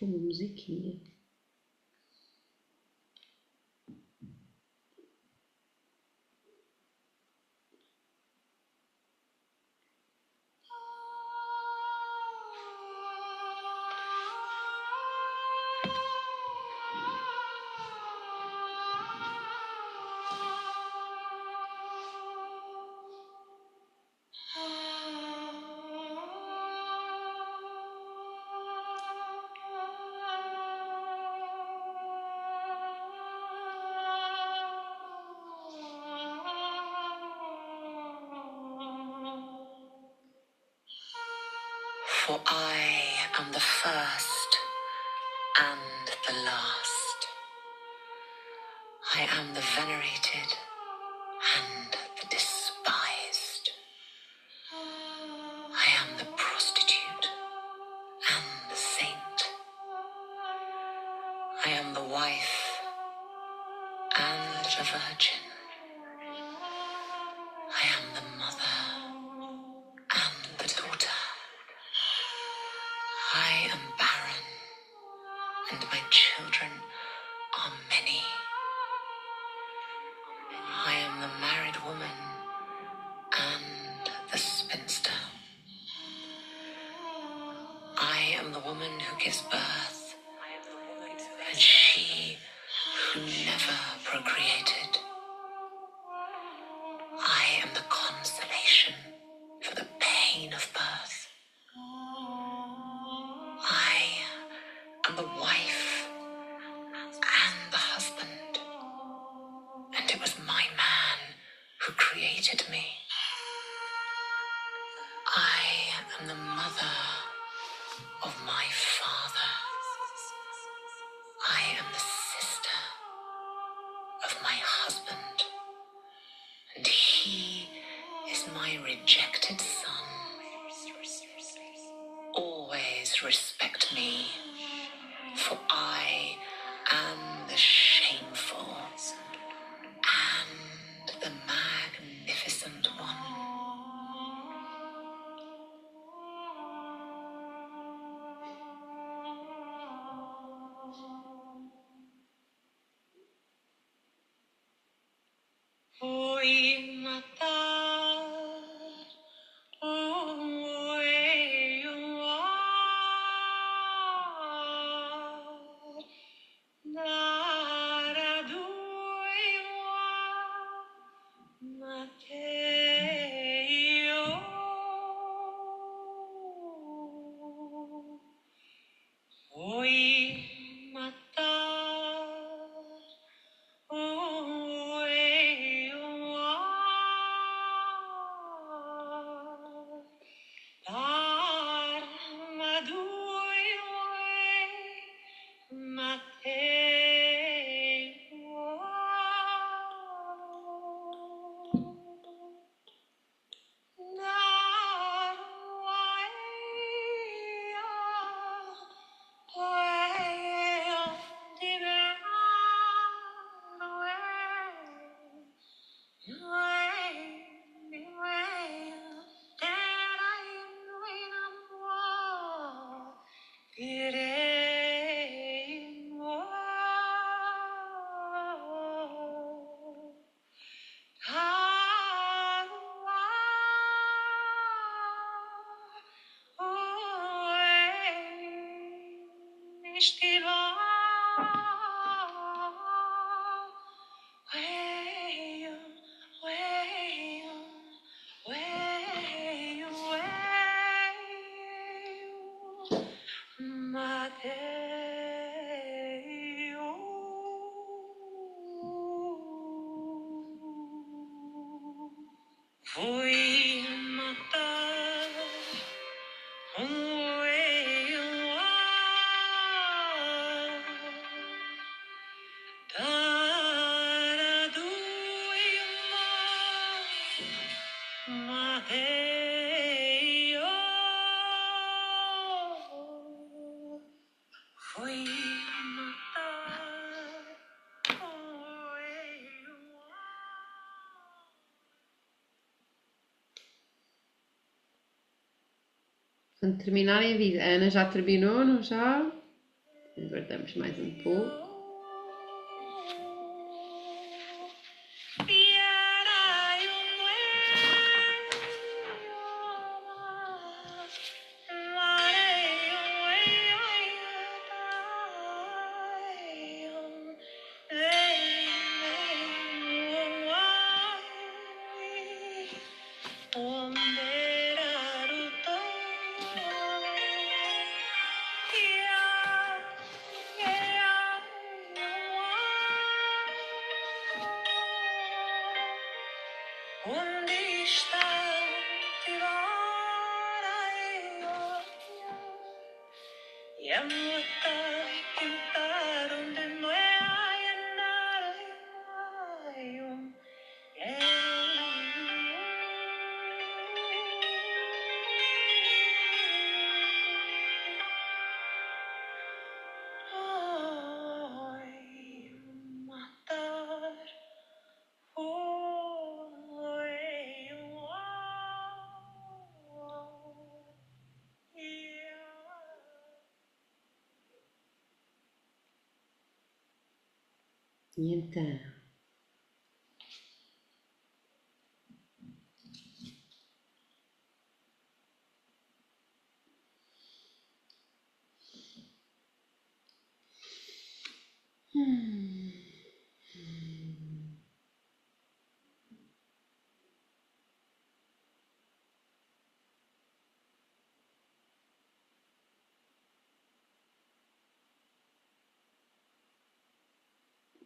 Com uma musiquinha. For I am the first and the last. I am the venerated and the despised. I am the prostitute and the saint. I am the wife and the virgin. I am the mother and the daughter. I am barren, and my children are many. I am the married woman and the spinster. I am the woman who gives birth, and she who never procreated. I am the consolation for the pain of birth. I am the wife and the husband, and it was my man who created me. I am the mother of my father. I am the sister of my husband, and he is my rejected son. Always respect me, for I am the shameful and the magnificent one. Oi, matar, Fui matar Quando terminarem, avisa. A Ana já terminou, não já? Aguardamos mais um pouco. Onde está E então?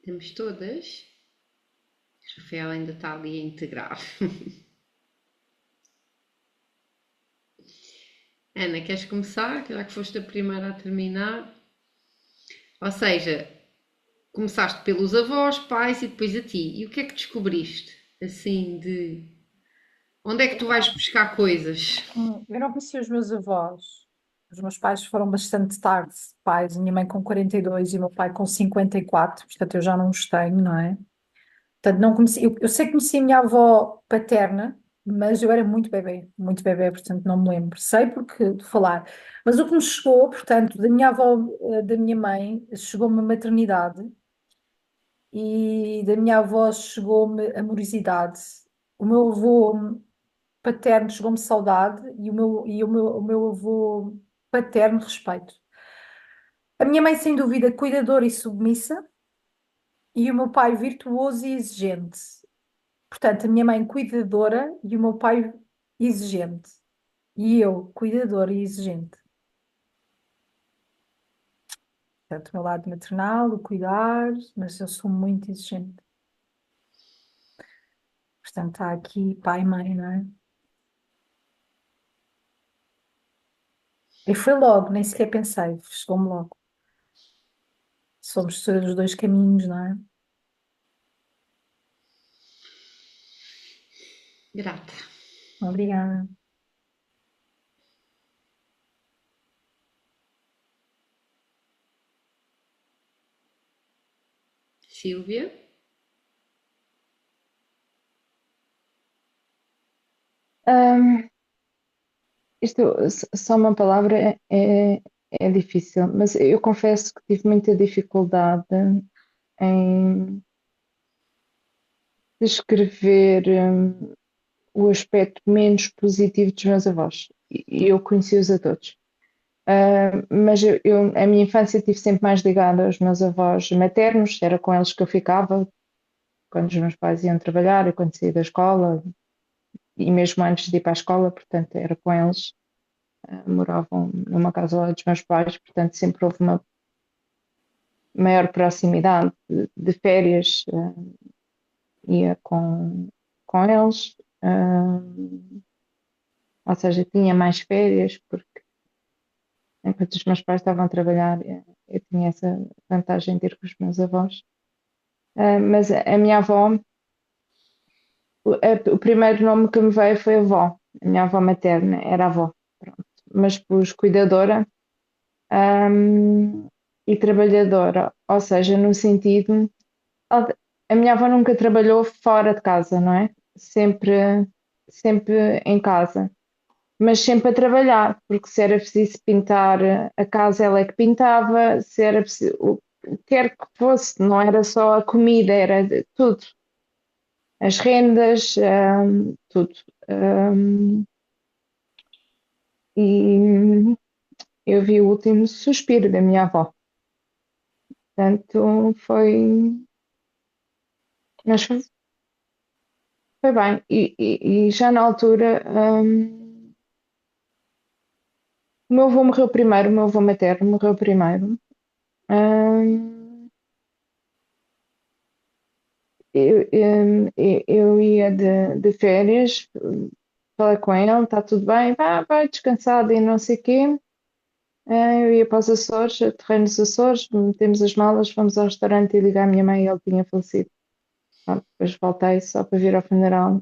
Temos todas? O Rafael ainda está ali a integrar. Ana, queres começar? Já que foste a primeira a terminar. Ou seja, começaste pelos avós, pais e depois a ti. E o que é que descobriste? Assim, de onde é que tu vais buscar coisas? Eu não conheci os meus avós. Os meus pais foram bastante tarde, pais, minha mãe com 42 e o meu pai com 54, portanto eu já não os tenho, não é? Portanto, não conheci, eu sei que conheci a minha avó paterna, mas eu era muito bebê, portanto não me lembro. Sei porque de falar. Mas o que me chegou, portanto, da minha avó, da minha mãe, chegou-me a maternidade e da minha avó chegou-me amorosidade. O meu avô paterno chegou-me saudade e o meu avô paterno respeito. A minha mãe, sem dúvida, cuidadora e submissa, e o meu pai virtuoso e exigente. Portanto, a minha mãe cuidadora e o meu pai exigente. E eu, cuidadora e exigente. Portanto, o meu lado maternal, o cuidar, mas eu sou muito exigente. Portanto, está aqui pai e mãe, não é? E foi logo, nem sequer pensei, chegou-me logo. Somos mistura dos dois caminhos, não é? Grata. Obrigada. Silvia? Ahm, isto, só uma palavra é difícil, mas eu confesso que tive muita dificuldade em descrever o aspecto menos positivo dos meus avós. E eu conheci-os a todos. Mas a minha infância estive sempre mais ligada aos meus avós maternos, era com eles que eu ficava quando os meus pais iam trabalhar, eu quando saí da escola e mesmo antes de ir para a escola, portanto, era com eles. Moravam numa casa lá dos meus pais, portanto, sempre houve uma maior proximidade de férias, ia com eles, ou seja, tinha mais férias, porque enquanto os meus pais estavam a trabalhar, eu tinha essa vantagem de ir com os meus avós. Mas a minha avó, o primeiro nome que me veio foi avó, a minha avó materna era avó, pronto. Mas pus cuidadora, e trabalhadora, ou seja, no sentido, a minha avó nunca trabalhou fora de casa, não é? Sempre em casa. mas sempre a trabalhar, porque se era preciso pintar a casa, ela é que pintava, se era preciso, o que quer que fosse, não era só a comida, era tudo, as rendas, tudo. Hum, e eu vi o último suspiro da minha avó, portanto mas foi bem, e já na altura, o meu avô morreu primeiro, o meu avô materno morreu primeiro. Hum, eu ia de férias, falei com ele, está tudo bem, vai descansado e não sei o quê. Eu ia para os Açores, aterrei nos Açores, metemos as malas, fomos ao restaurante e liguei à minha mãe e ele tinha falecido. Pronto, depois voltei só para vir ao funeral.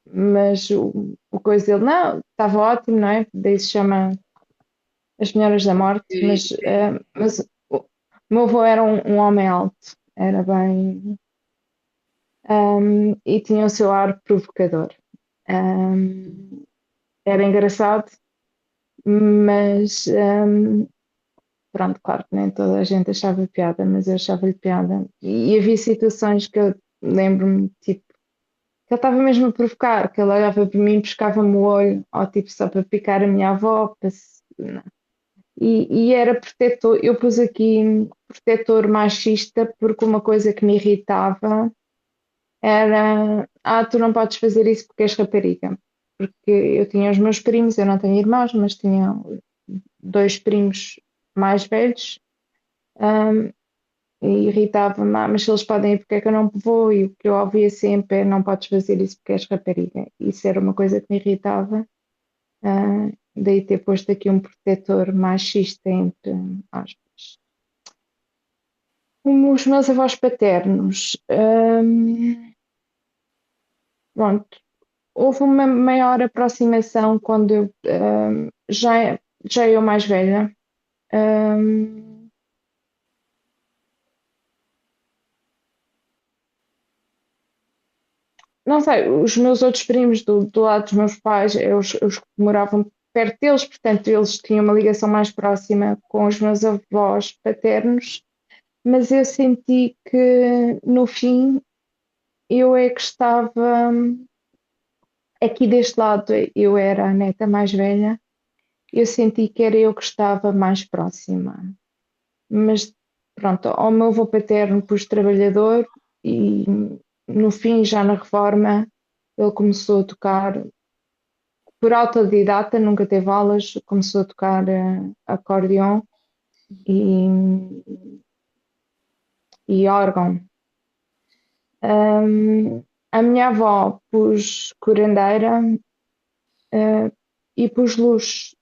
Mas o coisa dele, não, estava ótimo, não é? Daí se chama As Melhoras da Morte, mas o meu avô era um homem alto, era bem. E tinha o seu ar provocador. Era engraçado, mas pronto, claro que nem toda a gente achava piada, mas eu achava-lhe piada. E havia situações que eu lembro-me, tipo, que ele estava mesmo a provocar, que ele olhava para mim, pescava-me o olho, ou tipo, só para picar a minha avó. Não. E era protetor, eu pus aqui protetor machista porque uma coisa que me irritava era, tu não podes fazer isso porque és rapariga. Porque eu tinha os meus primos, eu não tenho irmãos, mas tinha dois primos mais velhos, hum, e irritava-me, mas se eles podem ir, porque é que eu não vou? E o que eu ouvia sempre é, não podes fazer isso porque és rapariga. Isso era uma coisa que me irritava, daí ter posto aqui um protetor machista entre aspas. Os meus avós paternos, pronto, houve uma maior aproximação quando eu já eu mais velha. Hum, não sei, os meus outros primos do lado dos meus pais, eles moravam perto deles, portanto eles tinham uma ligação mais próxima com os meus avós paternos, mas eu senti que no fim eu é que estava aqui deste lado, eu era a neta mais velha, eu senti que era eu que estava mais próxima. Mas pronto, ao meu avô paterno pus trabalhador e no fim, já na reforma, ele começou a tocar por autodidata, nunca teve aulas, começou a tocar acordeão e, e órgão. A minha avó pus curandeira e pus luz,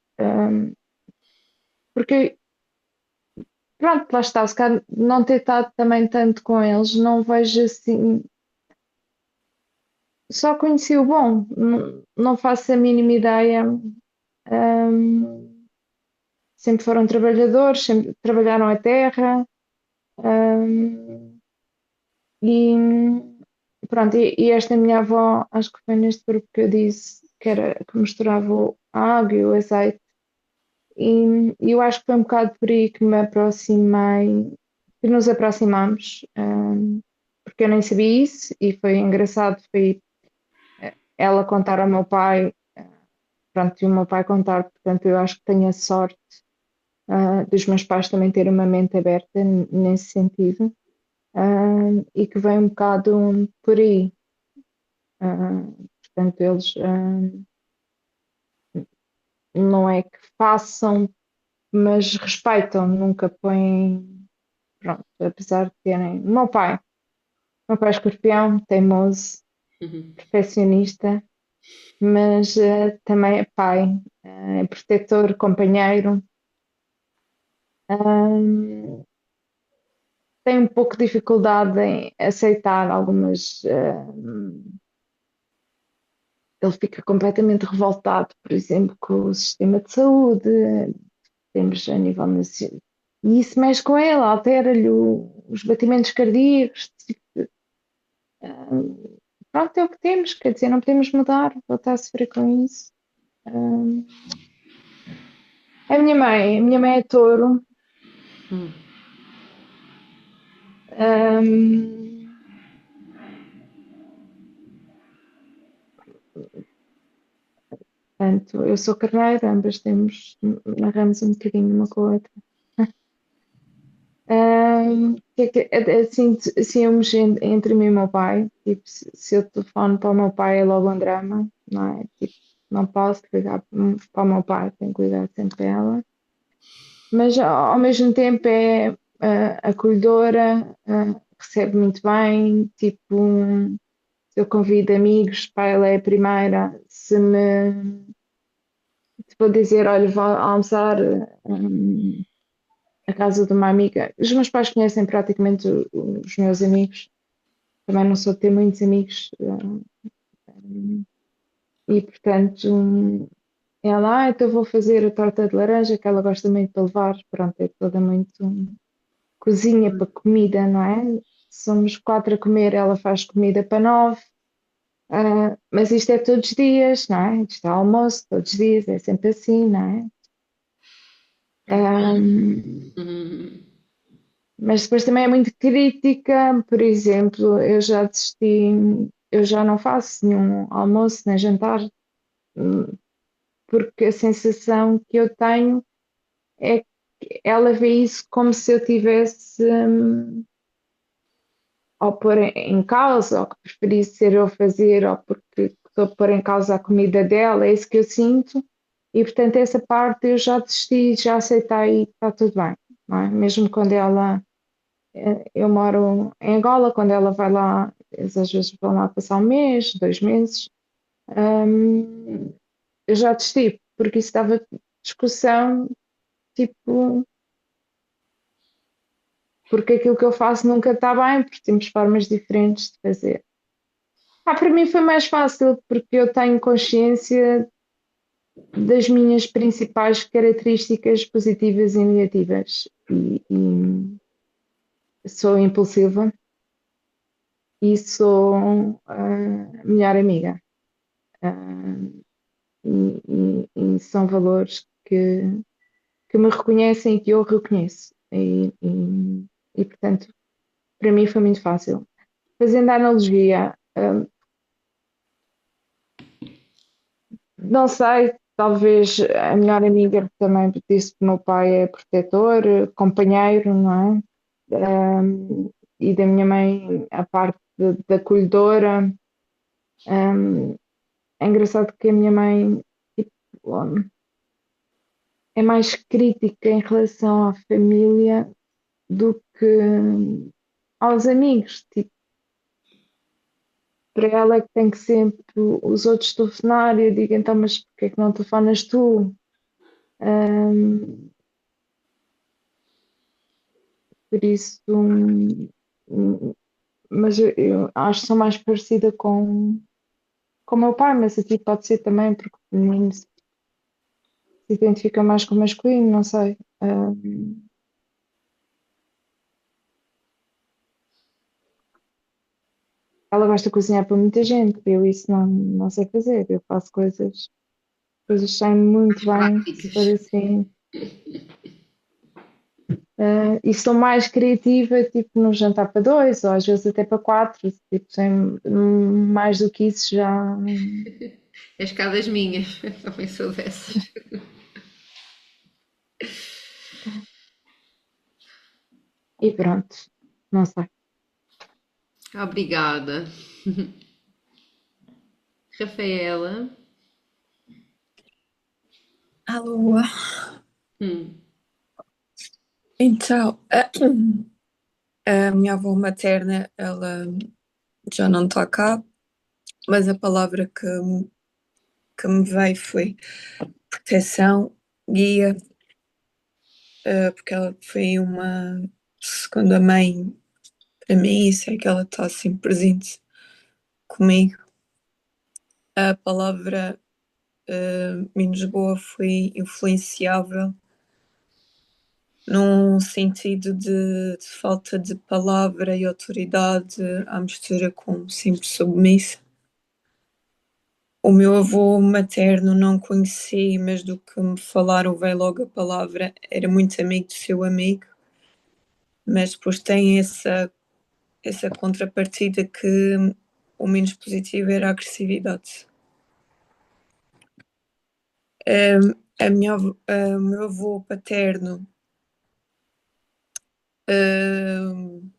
porque pronto, lá está, se calhar não ter estado também tanto com eles, não vejo assim. Só conheci o bom, não faço a mínima ideia. Ahm, sempre foram trabalhadores, sempre trabalharam a terra. ahm, e pronto, e esta minha avó, acho que foi neste grupo que eu disse que era que misturava a água e o azeite. E eu acho que foi um bocado por aí que me aproximei, que nos aproximamos, porque eu nem sabia isso e foi engraçado, foi ela contar ao meu pai, pronto, e o meu pai contar, portanto eu acho que tenho a sorte dos meus pais também terem uma mente aberta nesse sentido, e que vem um bocado por aí. Portanto, eles não é que façam, mas respeitam, nunca põem, pronto, apesar de terem. O meu pai é escorpião, teimoso, Uhum. perfeccionista, mas também é pai, é protetor, companheiro. Hum, tem um pouco de dificuldade em aceitar algumas. Ele fica completamente revoltado, por exemplo, com o sistema de saúde, temos a nível nacional. E isso mexe com ele, altera-lhe os batimentos cardíacos. Pronto, é o que temos, quer dizer, não podemos mudar, ele está a sofrer com isso. Hum, a minha mãe é touro. Hum. Hum, Portanto, eu sou carneira, ambas narramos um bocadinho uma com a outra. Assim, ciúmes entre mim e o meu pai. Tipo, se eu telefono para o meu pai é logo um drama, não é? Tipo, não posso ligar para o meu pai, tenho que ligar sempre a ela. Mas ao mesmo tempo é acolhedora, recebe muito bem. Tipo, se eu convido amigos, para ela é a primeira. Se vou dizer, olha, vou almoçar. A casa de uma amiga. Os meus pais conhecem praticamente os meus amigos. Também não sou de ter muitos amigos. E, portanto, ela, então vou fazer a torta de laranja, que ela gosta muito para levar. Pronto, é toda muito cozinha para comida, não é? Somos 4 a comer, ela faz comida para 9. Mas isto é todos os dias, não é? Isto é almoço todos os dias, é sempre assim, não é? Hum. Mas depois também é muito crítica, por exemplo, eu já desisti, eu já não faço nenhum almoço nem jantar, hum, porque a sensação que eu tenho é que ela vê isso como se eu tivesse ou pôr em causa, ou que preferisse ser eu a fazer, ou porque estou a pôr em causa a comida dela, é isso que eu sinto, e portanto essa parte eu já desisti, já aceitei, está tudo bem, não é? Mesmo quando ela eu moro em Angola, quando ela vai lá, eles às vezes vão lá passar um mês, 2 meses, eu já desisti, porque isso dava discussão, tipo, porque aquilo que eu faço nunca está bem, porque temos formas diferentes de fazer. Para mim foi mais fácil, porque eu tenho consciência das minhas principais características positivas e negativas. E sou impulsiva e sou melhor amiga. Ah, e são valores que me reconhecem e que eu reconheço. E, portanto, para mim foi muito fácil. Fazendo a analogia, não sei, talvez a melhor amiga também disse que o meu pai é protetor, companheiro, não é? E da minha mãe a parte da acolhedora. É engraçado que a minha mãe tipo, é mais crítica em relação à família do que aos amigos. Tipo, para ela é que tem que sempre os outros telefonar e eu digo, então, mas porquê é que não telefonas tu? Ahm, por isso, mas eu acho que sou mais parecida com o meu pai, mas aqui pode ser também porque o menino se identifica mais com o masculino, não sei. Ela gosta de cozinhar para muita gente, eu isso não sei fazer, eu faço coisas saem muito bem, se for Práticas. assim. E sou mais criativa, tipo, no jantar para 2, ou às vezes até para 4, tipo, sem mais do que isso já. As escadas minhas, eu também sou dessas. E pronto, não sei. Obrigada. Rafaela. Alô? Hum. Então, a minha avó materna, ela já não está cá, mas a palavra que me veio foi proteção, guia, porque ela foi uma segunda mãe para mim, isso é que ela está sempre presente comigo. A palavra menos boa foi influenciável, num sentido de falta de palavra e autoridade à mistura com sempre submissa. O meu avô materno não conheci, mas do que me falaram veio logo a palavra. Era muito amigo do seu amigo, mas depois tem essa contrapartida que o menos positivo era a agressividade. O meu avô paterno, ahm,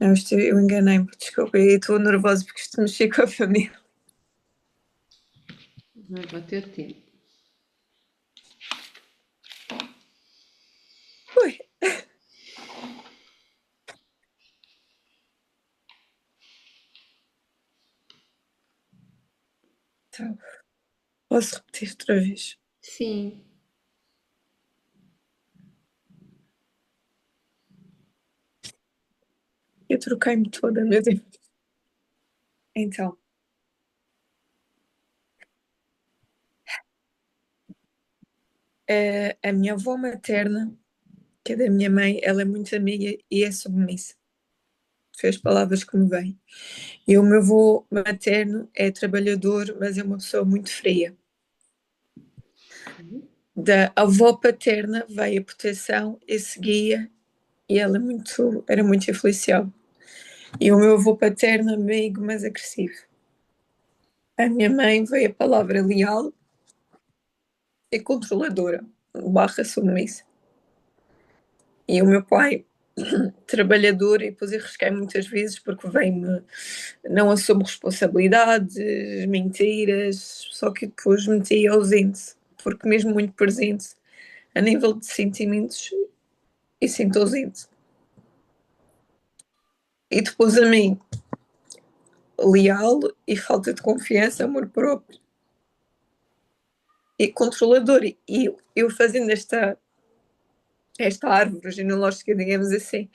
não, eu enganei-me, desculpa, eu estou nervosa porque isto mexer com a família. Vai bater tempo. Ui. Então, posso repetir outra vez? Sim. Eu troquei-me toda, meu Deus. Então, a minha avó materna, que é da minha mãe, ela é muito amiga e é submissa. Foi as palavras que me vêm. E o meu avô materno é trabalhador, mas é uma pessoa muito fria. Da avó paterna veio a proteção, esse guia, e ela era muito influenciável. E o meu avô paterno, amigo, mas agressivo. A minha mãe veio a palavra leal e controladora, barra submissa. E o meu pai, trabalhador, e depois arrisquei muitas vezes porque vem-me, não assumo responsabilidades, mentiras, só que depois meti ausente, porque mesmo muito presente, a nível de sentimentos, e sinto ausente. E depois a mim, leal e falta de confiança, amor próprio e controlador. E eu fazendo esta árvore genealógica, digamos assim,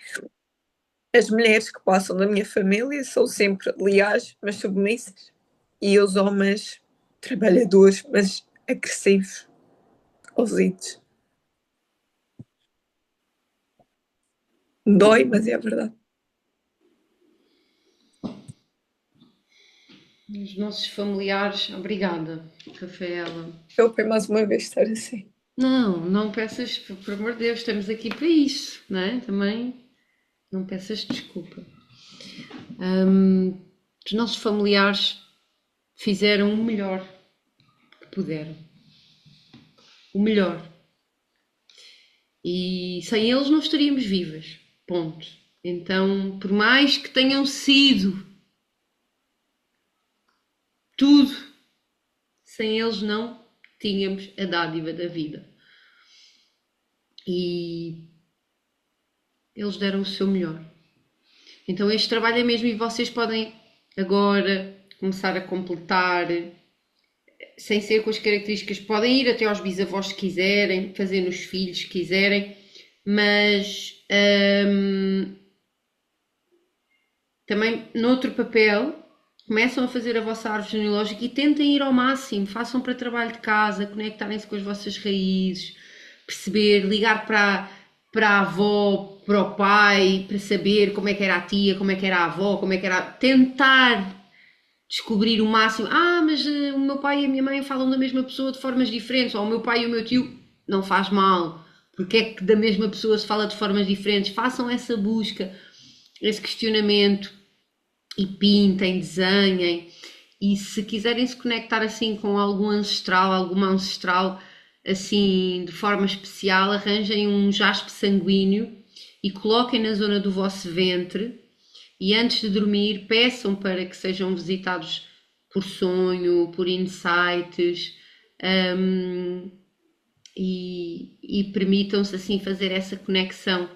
as mulheres que passam da minha família são sempre leais, mas submissas, e os homens trabalhadores, mas agressivos, ousidos. Dói, mas é a verdade. Os nossos familiares, obrigada, Rafaela. Eu fui mais uma vez estar assim. Não, não peças, por amor de Deus, estamos aqui para isso, não é? Também não peças desculpa. Os nossos familiares fizeram o melhor que puderam. O melhor. E sem eles não estaríamos vivas. Ponto. Então, por mais que tenham sido tudo, sem eles não tínhamos a dádiva da vida. E eles deram o seu melhor. Então este trabalho é mesmo, e vocês podem agora começar a completar, sem ser com as características, podem ir até aos bisavós se quiserem, fazer nos filhos se quiserem, mas também noutro papel começam a fazer a vossa árvore genealógica e tentem ir ao máximo, façam para trabalho de casa, conectarem-se com as vossas raízes, perceber, ligar para a avó, para o pai, para saber como é que era a tia, como é que era a avó, como é que era. Tentar descobrir o máximo. Ah, mas o meu pai e a minha mãe falam da mesma pessoa de formas diferentes, ou o meu pai e o meu tio. Não faz mal. Porque é que da mesma pessoa se fala de formas diferentes? Façam essa busca, esse questionamento e pintem, desenhem. E se quiserem se conectar assim com algum ancestral, alguma ancestral assim de forma especial, arranjem um jaspe sanguíneo e coloquem na zona do vosso ventre e antes de dormir peçam para que sejam visitados por sonho, por insights, e permitam-se assim fazer essa conexão,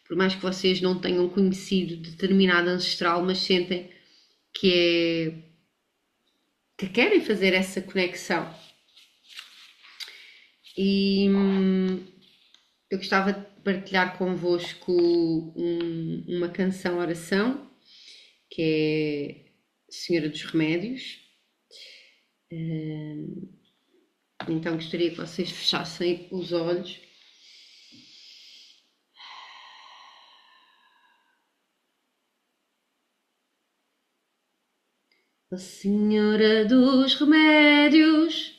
por mais que vocês não tenham conhecido determinado ancestral, mas sentem que querem fazer essa conexão. E eu gostava de partilhar convosco uma canção oração, que é Senhora dos Remédios. Então gostaria que vocês fechassem os olhos. Ó Senhora dos Remédios,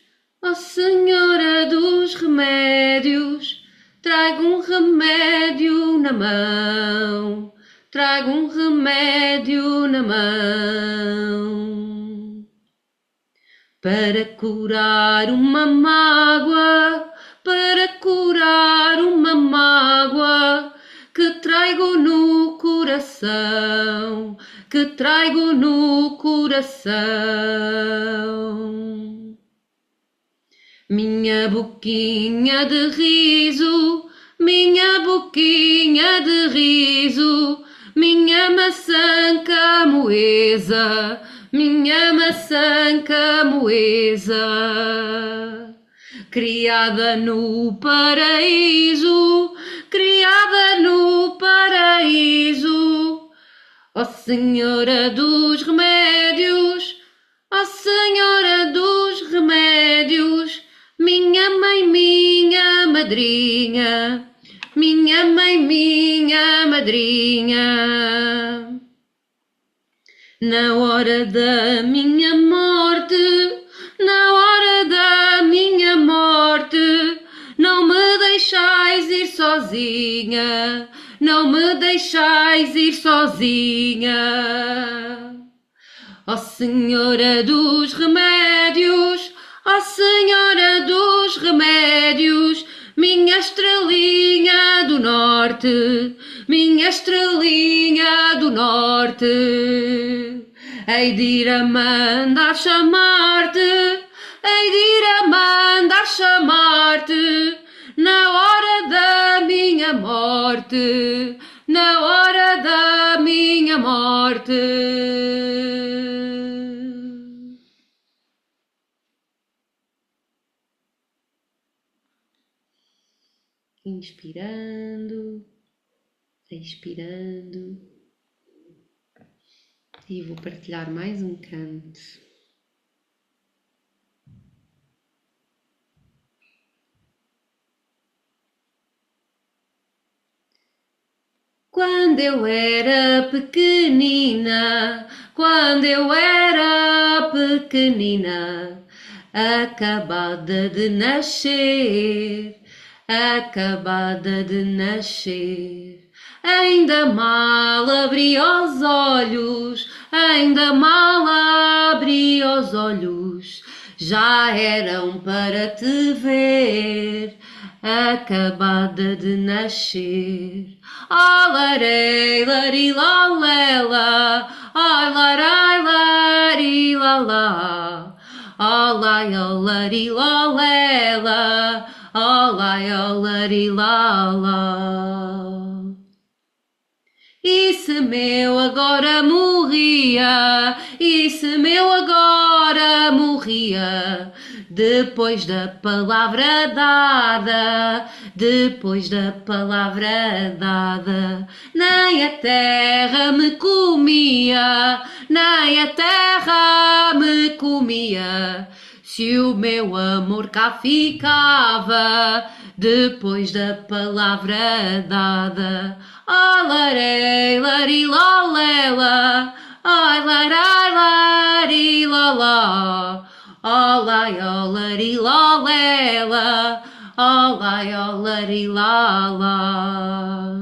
ó Senhora dos Remédios, trago um remédio na mão, trago um remédio na mão. Para curar uma mágoa, para curar uma mágoa que traigo no coração, que traigo no coração. Minha boquinha de riso, minha boquinha de riso, minha maçã camoesa, minha maçã camoesa. Criada no paraíso, criada no paraíso. Ó Senhora dos Remédios, ó Senhora dos Remédios, minha mãe, minha madrinha, minha mãe, minha madrinha. Na hora da minha morte, na hora da minha morte, não me deixais ir sozinha, não me deixais ir sozinha. Ó Senhora dos Remédios, ó Senhora dos Remédios, minha estrelinha do norte, minha estrelinha do norte. Hei de ir a mandar chamar-te, hei de ir a mandar chamar-te, na hora da minha morte, na hora da minha morte. Inspirando, expirando, e vou partilhar mais um canto. Quando eu era pequenina, quando eu era pequenina, acabada de nascer, acabada de nascer, ainda mal abri os olhos, ainda mal abri os olhos, já eram para te ver, acabada de nascer. Ai, larei, lari, lalela, ai, larai, lari, lalá, ai, lari, lalela, ai, lari, lalá. E se meu agora morria, e se meu agora morria, depois da palavra dada, depois da palavra dada, nem a terra me comia, nem a terra me comia, se o meu amor cá ficava, depois da palavra dada. Ai, larei, lari, lalela, ai, larai, lari, lalá, ai, lari, lalela, ai, lari, lalá.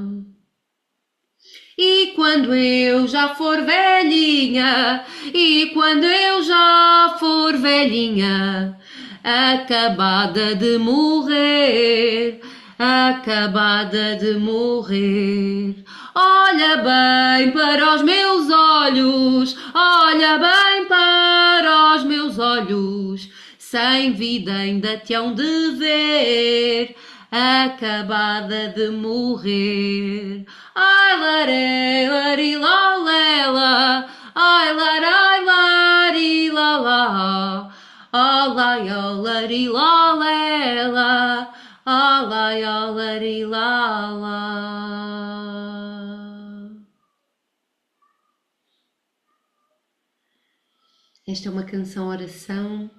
E quando eu já for velhinha, e quando eu já for velhinha, acabada de morrer, acabada de morrer, olha bem para os meus olhos, olha bem para os meus olhos, sem vida ainda te hão de ver, acabada de morrer. Ai, larei, lari, lalela, ai, larai, lari, lalá, ai, lari, lalela, ai, lari, lalá. Esta é uma canção oração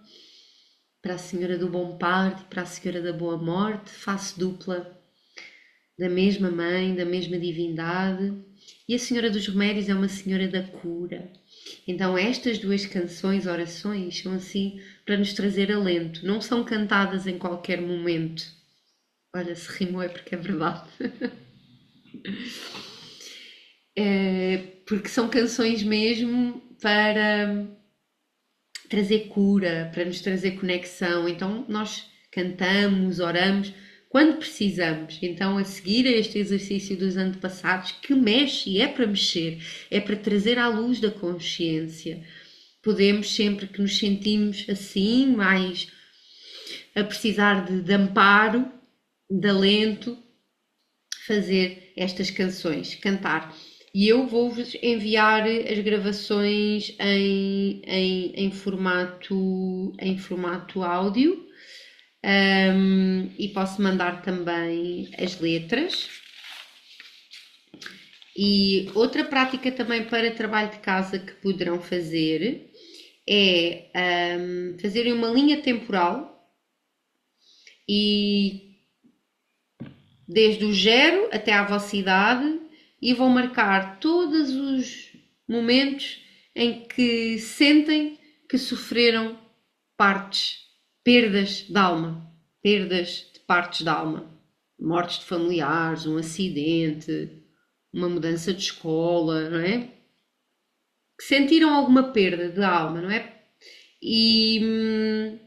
para a Senhora do Bom Parto e para a Senhora da Boa Morte, face dupla da mesma mãe, da mesma divindade. E a Senhora dos Remédios é uma senhora da cura. Então estas duas canções, orações, são assim para nos trazer alento. Não são cantadas em qualquer momento. Olha, se rimou é porque é verdade. Porque são canções mesmo para trazer cura, para nos trazer conexão. Então nós cantamos, oramos quando precisamos. Então, a seguir a este exercício dos antepassados, que mexe e é para mexer, é para trazer à luz da consciência. Podemos, sempre que nos sentimos assim, mais a precisar de amparo, de alento, fazer estas canções, cantar. E eu vou-vos enviar as gravações em formato áudio. E posso mandar também as letras. E outra prática também para trabalho de casa que poderão fazer é fazerem uma linha temporal e desde o 0 até à vossa idade, e vão marcar todos os momentos em que sentem que sofreram perdas de alma, perdas de partes da alma, mortes de familiares, um acidente, uma mudança de escola, não é? Que sentiram alguma perda de alma, não é? E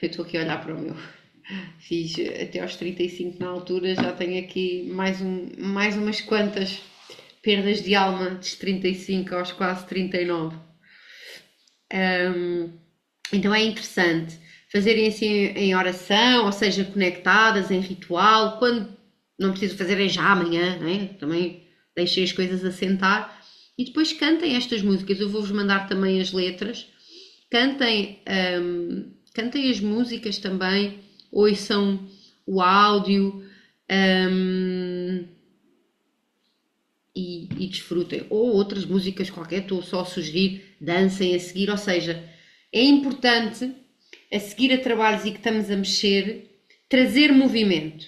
eu estou aqui a olhar para o meu. Fiz até aos 35 na altura, já tenho aqui mais umas quantas perdas de alma, dos 35 aos quase 39. Então é interessante fazerem assim em oração, ou seja, conectadas, em ritual, quando não preciso fazer já amanhã, né? Também deixem as coisas assentar e depois cantem estas músicas. Eu vou-vos mandar também as letras. Cantem as músicas também, ouçam o áudio e desfrutem. Ou outras músicas qualquer, estou só a sugerir, dancem a seguir. Ou seja, é importante, a seguir a trabalhos e que estamos a mexer, trazer movimento,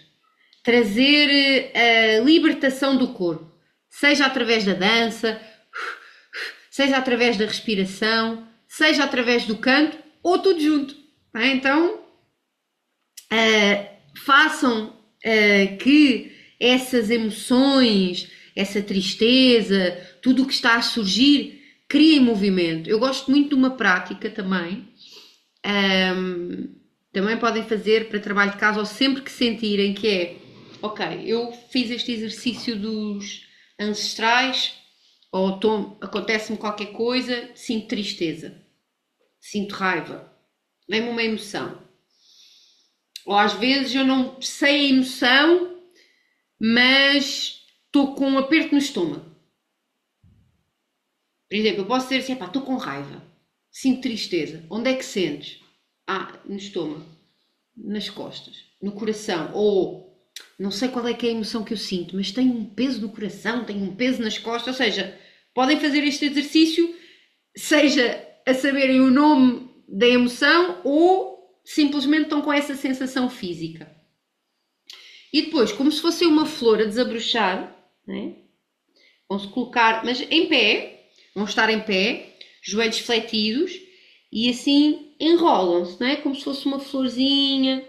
trazer a libertação do corpo, seja através da dança, seja através da respiração, seja através do canto, ou tudo junto. Tá? Então, façam que essas emoções, essa tristeza, tudo o que está a surgir, criem movimento. Eu gosto muito de uma prática também. Também podem fazer para trabalho de casa ou sempre que sentirem que é ok, eu fiz este exercício dos ancestrais ou acontece-me qualquer coisa, sinto tristeza, sinto raiva, vem-me uma emoção. Ou às vezes eu não sei a emoção, mas estou com um aperto no estômago. Por exemplo, eu posso dizer assim, estou com raiva, sinto tristeza. Onde é que sentes? No estômago, nas costas, no coração. Ou não sei qual é que é a emoção que eu sinto, mas tenho um peso no coração, tenho um peso nas costas. Ou seja, podem fazer este exercício, seja a saberem o nome da emoção ou simplesmente estão com essa sensação física. E depois, como se fosse uma flor a desabrochar, né? Vão-se colocar, mas em pé, vão estar em pé, joelhos fletidos, e assim enrolam-se, né? Como se fosse uma florzinha.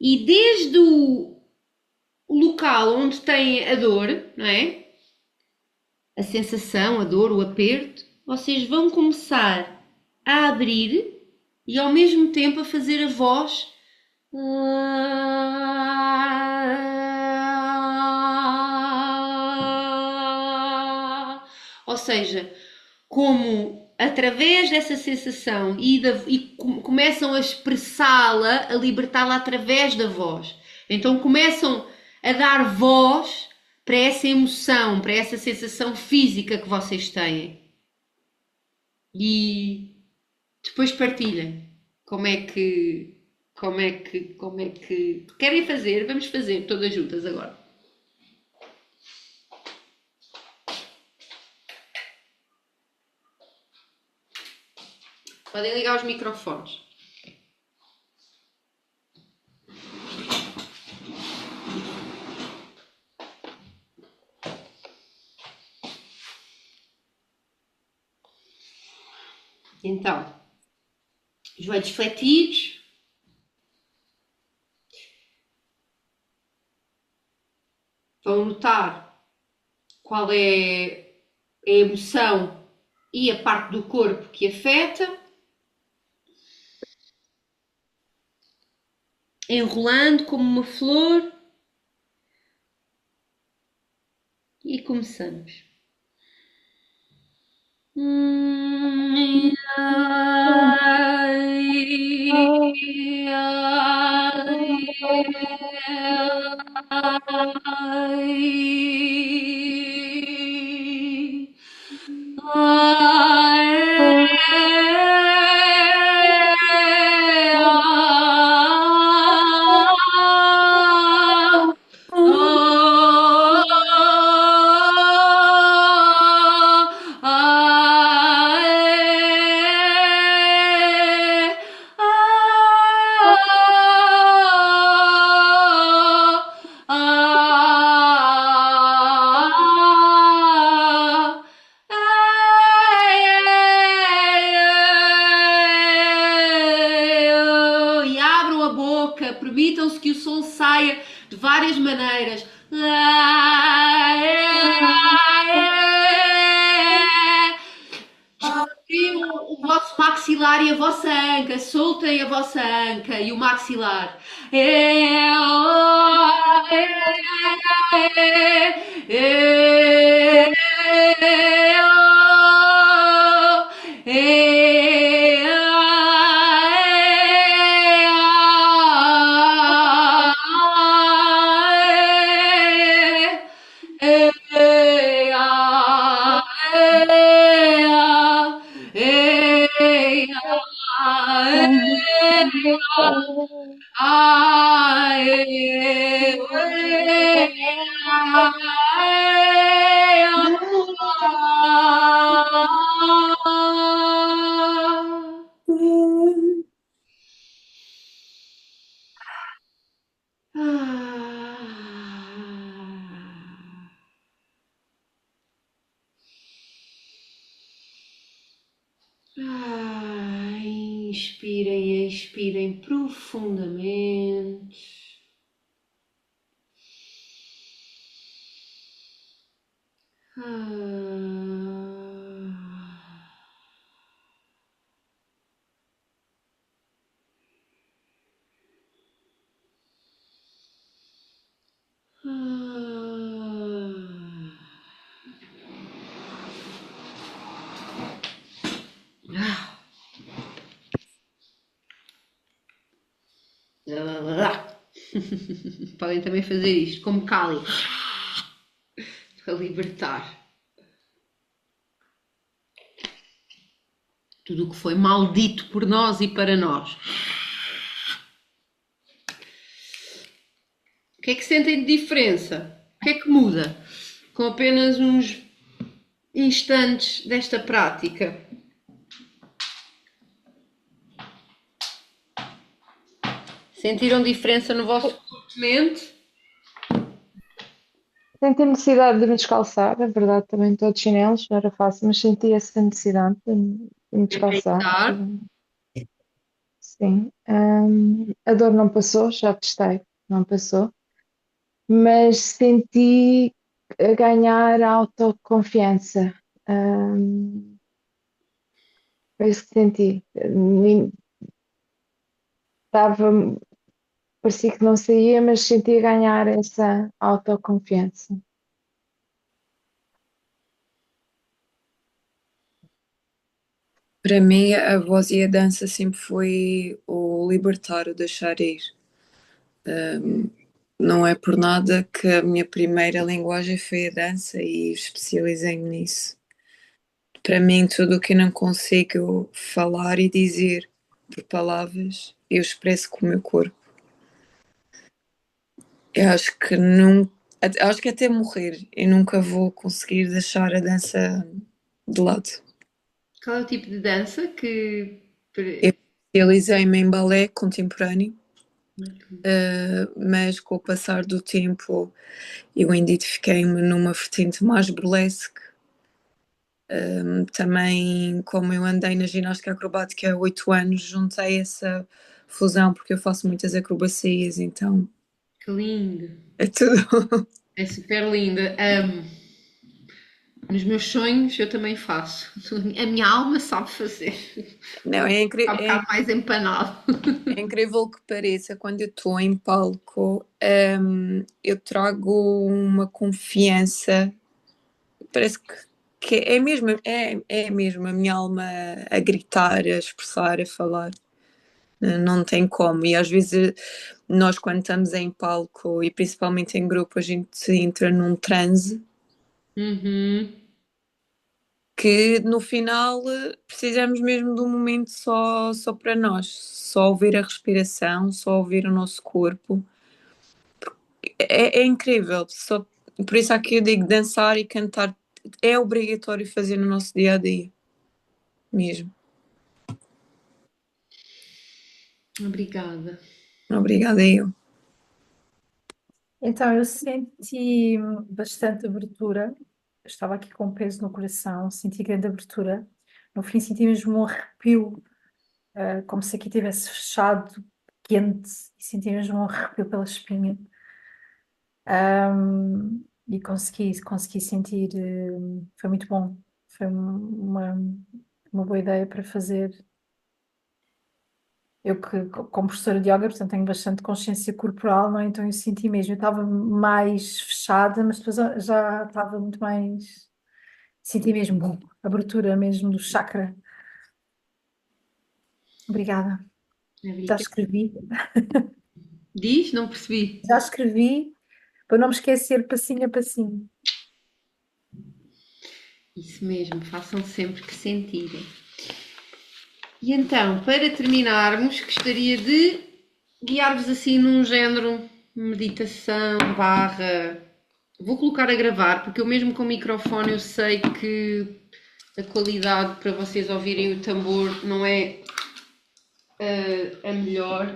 E desde o local onde tem a dor, não é? A sensação, a dor, o aperto, vocês vão começar a abrir e ao mesmo tempo a fazer a voz. Ou seja, como através dessa sensação começam a expressá-la, a libertá-la através da voz. Então começam a dar voz para essa emoção, para essa sensação física que vocês têm. E depois partilhem como é que querem fazer. Vamos fazer todas juntas agora. Podem ligar os microfones. Então, joelhos fletidos. Vão notar qual é a emoção e a parte do corpo que afeta. Enrolando como uma flor. E começamos. E abram a boca, permitam-se que o som saia de várias maneiras. Descontraíam o vosso maxilar e a vossa anca, soltem a vossa anca e o maxilar. Inspirem, expirem profundamente. Podem também fazer isto, como Kali, para libertar tudo o que foi maldito por nós e para nós. O que é que sentem de diferença? O que é que muda com apenas uns instantes desta prática? Sentiram diferença no vosso comportamento? Senti necessidade de me descalçar, é verdade, também estou de chinelos, não era fácil, mas senti essa necessidade de me descalçar. Deitar. Sim. A dor não passou, já testei, não passou, mas senti a ganhar autoconfiança. Foi isso que senti. Estava, parecia que não saía, mas senti a ganhar essa autoconfiança. Para mim, a voz e a dança sempre foi o libertar, o deixar ir. Não é por nada que a minha primeira linguagem foi a dança e especializei-me nisso. Para mim, tudo o que eu não consigo falar e dizer por palavras, eu expresso com o meu corpo. Eu acho que acho que até morrer eu nunca vou conseguir deixar a dança de lado. Qual é o tipo de dança que. Eu especializei-me em balé contemporâneo, mas com o passar do tempo eu identifiquei-me numa vertente mais burlesque Também, como eu andei na ginástica acrobática há 8 anos, juntei essa fusão, porque eu faço muitas acrobacias, então Que lindo. é tudo. É super linda. Amo. Nos meus sonhos eu também faço. A minha alma sabe fazer. Não, Está um bocado mais empanado. é incrível que pareça, quando eu estou em palco, eu trago uma confiança, parece que é mesmo a minha alma a gritar, a expressar, a falar. Não tem como. E às vezes nós, quando estamos em palco e principalmente em grupo, a gente entra num transe Uhum. que no final precisamos mesmo de um momento só para nós, só ouvir a respiração, só ouvir o nosso corpo. É incrível. Por isso aqui eu digo, dançar e cantar é obrigatório fazer no nosso dia a dia, mesmo. Obrigada. Obrigada, eu. Então, eu senti bastante abertura. Eu estava aqui com peso no coração, senti grande abertura. No fim, senti mesmo um arrepio, como se aqui tivesse fechado, quente, e senti mesmo um arrepio pela espinha. E consegui sentir, foi muito bom. Foi uma boa ideia para fazer. Eu que, como professora de yoga, portanto, tenho bastante consciência corporal, não é? Então eu senti mesmo, eu estava mais fechada, mas depois já estava muito mais, senti mesmo bom, abertura mesmo do chakra. Obrigada. Já Obrigada. escrevi, Diz? Não percebi. já escrevi, para não me esquecer passinho a passinho. Isso mesmo, façam sempre que sentirem. E então, para terminarmos, gostaria de guiar-vos assim num género meditação barra. Vou colocar a gravar, porque eu mesmo com o microfone eu sei que a qualidade para vocês ouvirem o tambor não é a melhor.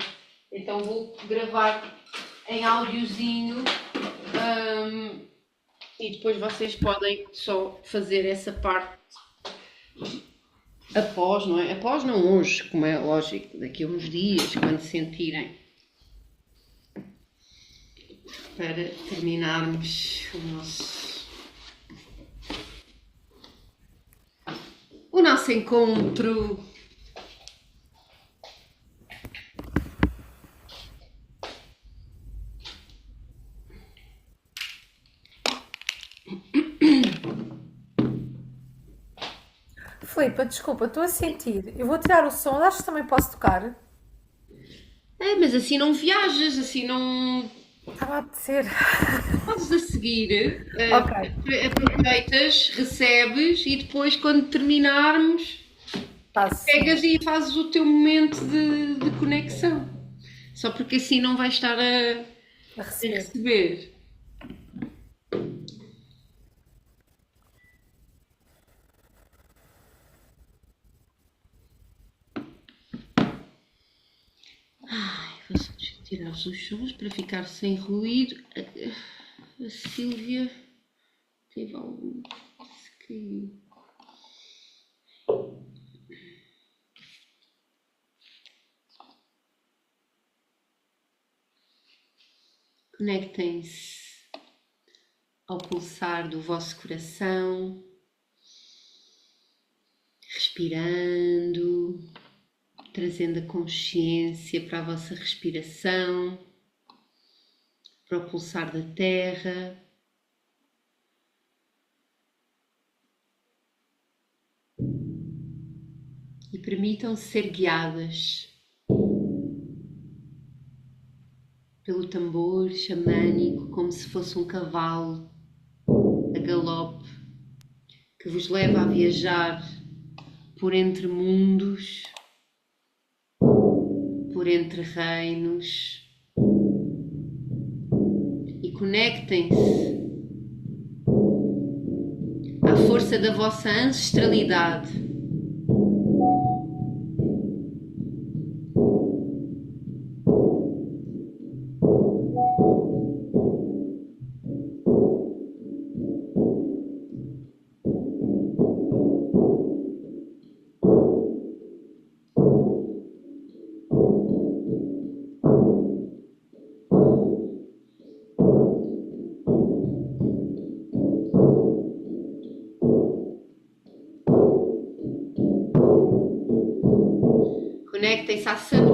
Então vou gravar em áudiozinho e depois vocês podem só fazer essa parte após, não é? Após não hoje, como é lógico, daqui a uns dias, quando sentirem. Para terminarmos o nosso encontro. Filipe, desculpa, estou a sentir. Eu vou tirar o som, acho que também posso tocar. É, mas assim não viajas, assim não. Estava a apetecer. Podes a seguir, Ok, aproveitas, recebes e depois, quando terminarmos, passo sim, pegas e fazes o teu momento de conexão. Só porque assim não vais estar a a receber. receber. Vou só tirar os sons para ficar sem ruído. A Sílvia teve algum. Que... Conectem-se ao pulsar do vosso coração, respirando, trazendo a consciência para a vossa respiração, para o pulsar da terra. E permitam-se ser guiadas pelo tambor xamânico, como se fosse um cavalo a galope que vos leva a viajar por entre mundos, por entre reinos, e conectem-se à força da vossa ancestralidade.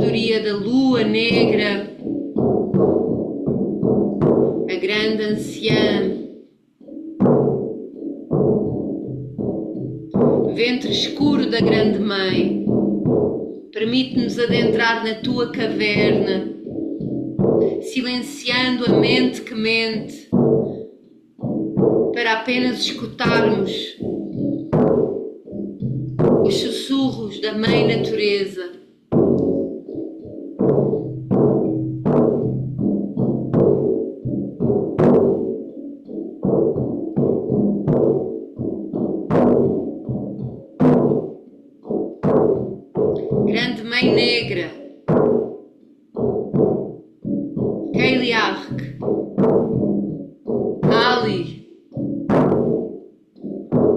sabedoria da lua negra, a grande anciã, ventre escuro da grande mãe, permite-nos adentrar na tua caverna, silenciando a mente que mente, para apenas escutarmos os sussurros da Mãe Natureza. Grande Mãe Negra, Kayliark, Ali,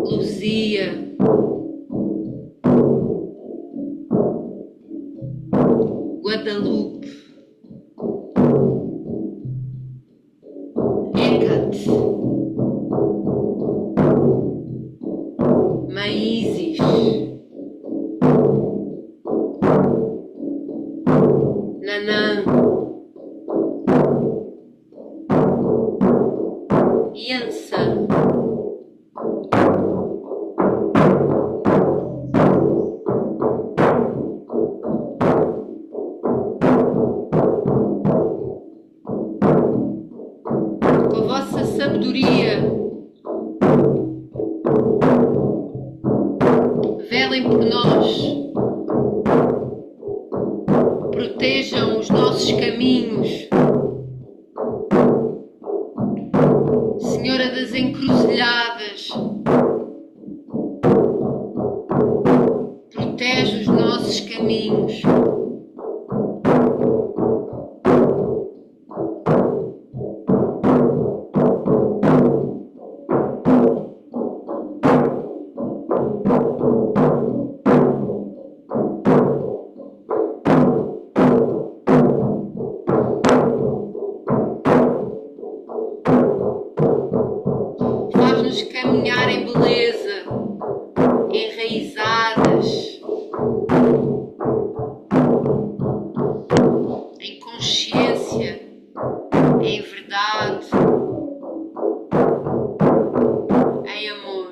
Luzia, Guadalupe, Hecate, Mãe Isis, Nanã, Yansan, com a vossa sabedoria, velem por nós, protejam os nossos caminhos. Senhora das Encruzilhadas, protege os nossos caminhos. Faz-nos caminhar em beleza, enraizadas, em consciência, em verdade, em amor.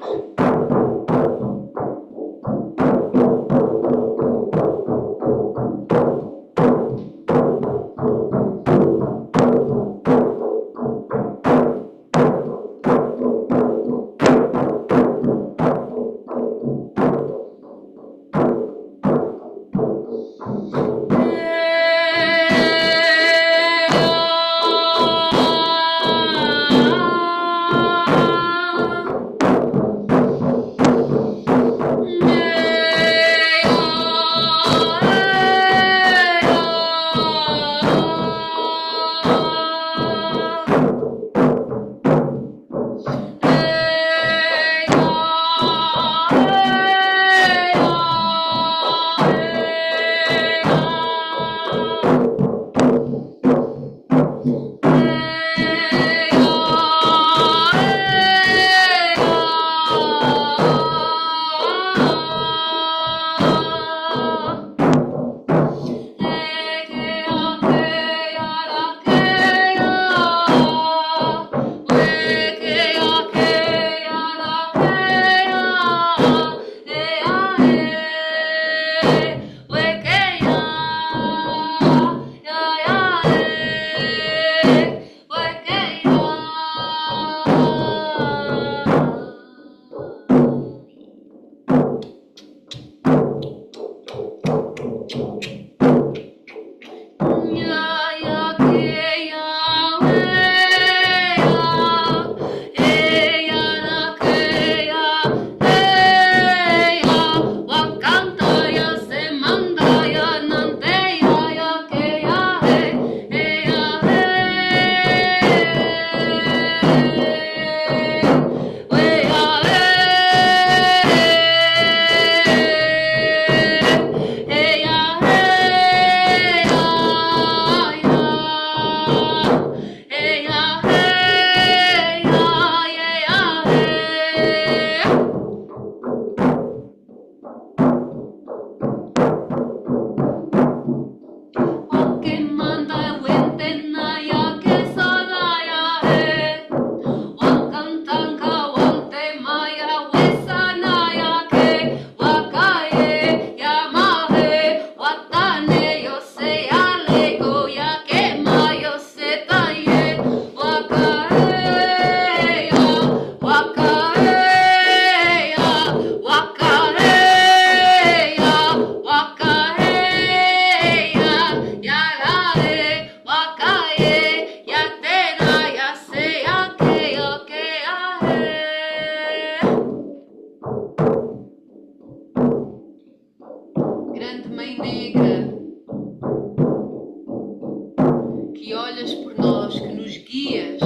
que olhas por nós, que nos guias.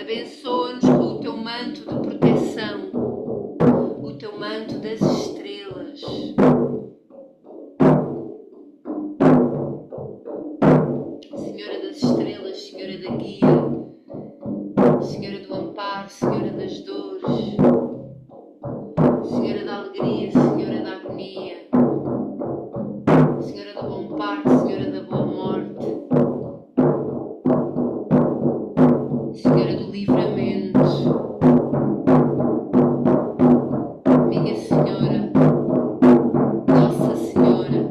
Abençoa-nos com o teu manto de proteção, o teu manto das estrelas. Senhora das estrelas, Senhora da guia, Senhora do amparo, Senhora das dores, Senhora da alegria, Senhora da agonia, Senhora do bom parto, Senhora da boa morte, Senhora do livramento, minha Senhora, Nossa Senhora.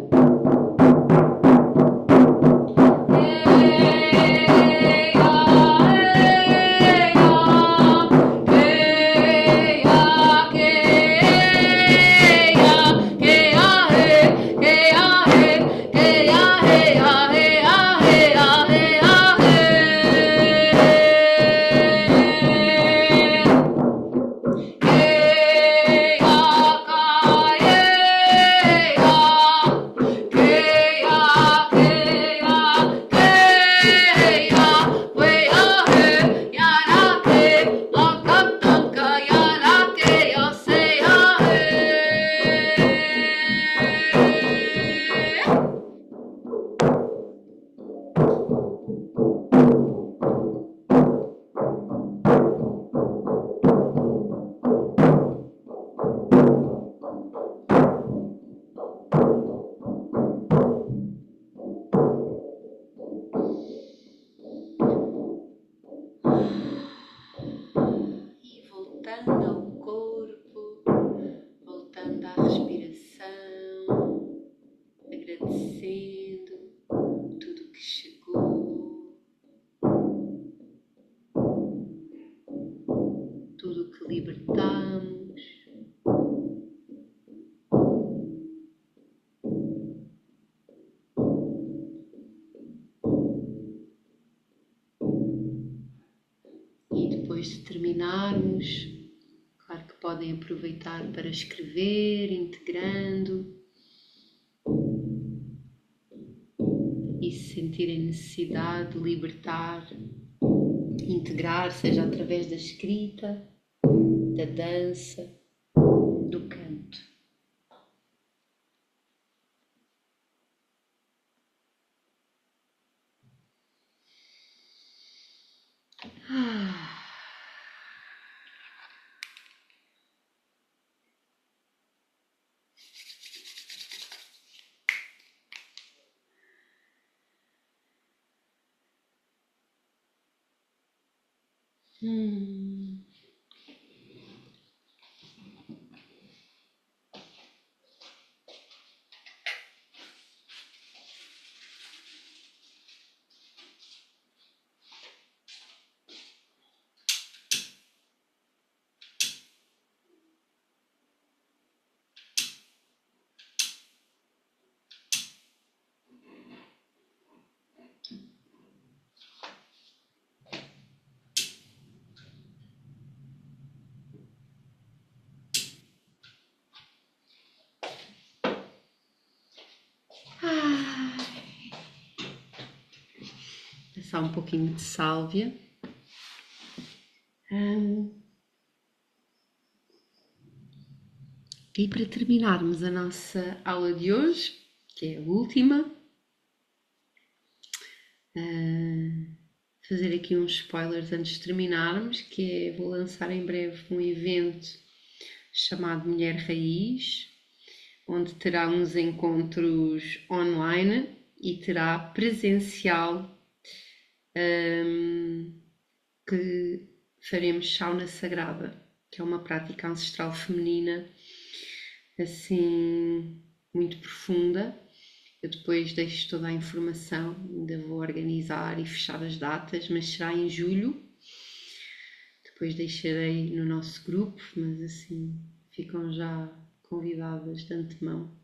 E voltando ao corpo, voltando à respiração, agradecendo tudo que chegou, tudo que libertamos. E depois de terminarmos, claro que podem aproveitar para escrever, integrando. E se sentirem necessidade de libertar, integrar, seja através da escrita, da dança, do canto. Hum. Passar um pouquinho de sálvia. E para terminarmos a nossa aula de hoje, que é a última, fazer aqui uns spoilers antes de terminarmos, que é, vou lançar em breve um evento chamado Mulher Raiz, onde terá uns encontros online e terá presencial, que faremos sauna sagrada, que é uma prática ancestral feminina assim muito profunda. Eu depois deixo toda a informação, ainda vou organizar e fechar as datas, mas será em julho. Depois deixarei no nosso grupo, mas assim ficam já convidadas de antemão.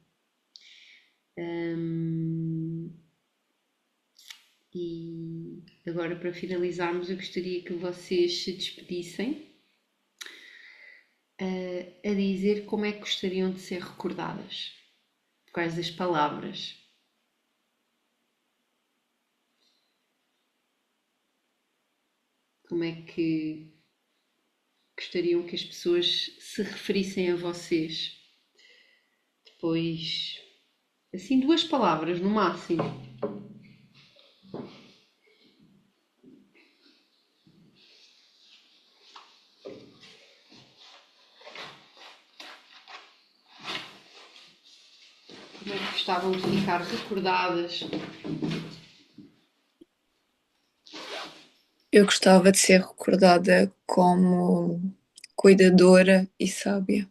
E agora, para finalizarmos, eu gostaria que vocês se despedissem a dizer como é que gostariam de ser recordadas. Quais as palavras? Como é que gostariam que as pessoas se referissem a vocês? Depois, assim, 2 palavras no máximo. Como é que gostavam de ficar recordadas? Eu gostava de ser recordada como cuidadora e sábia.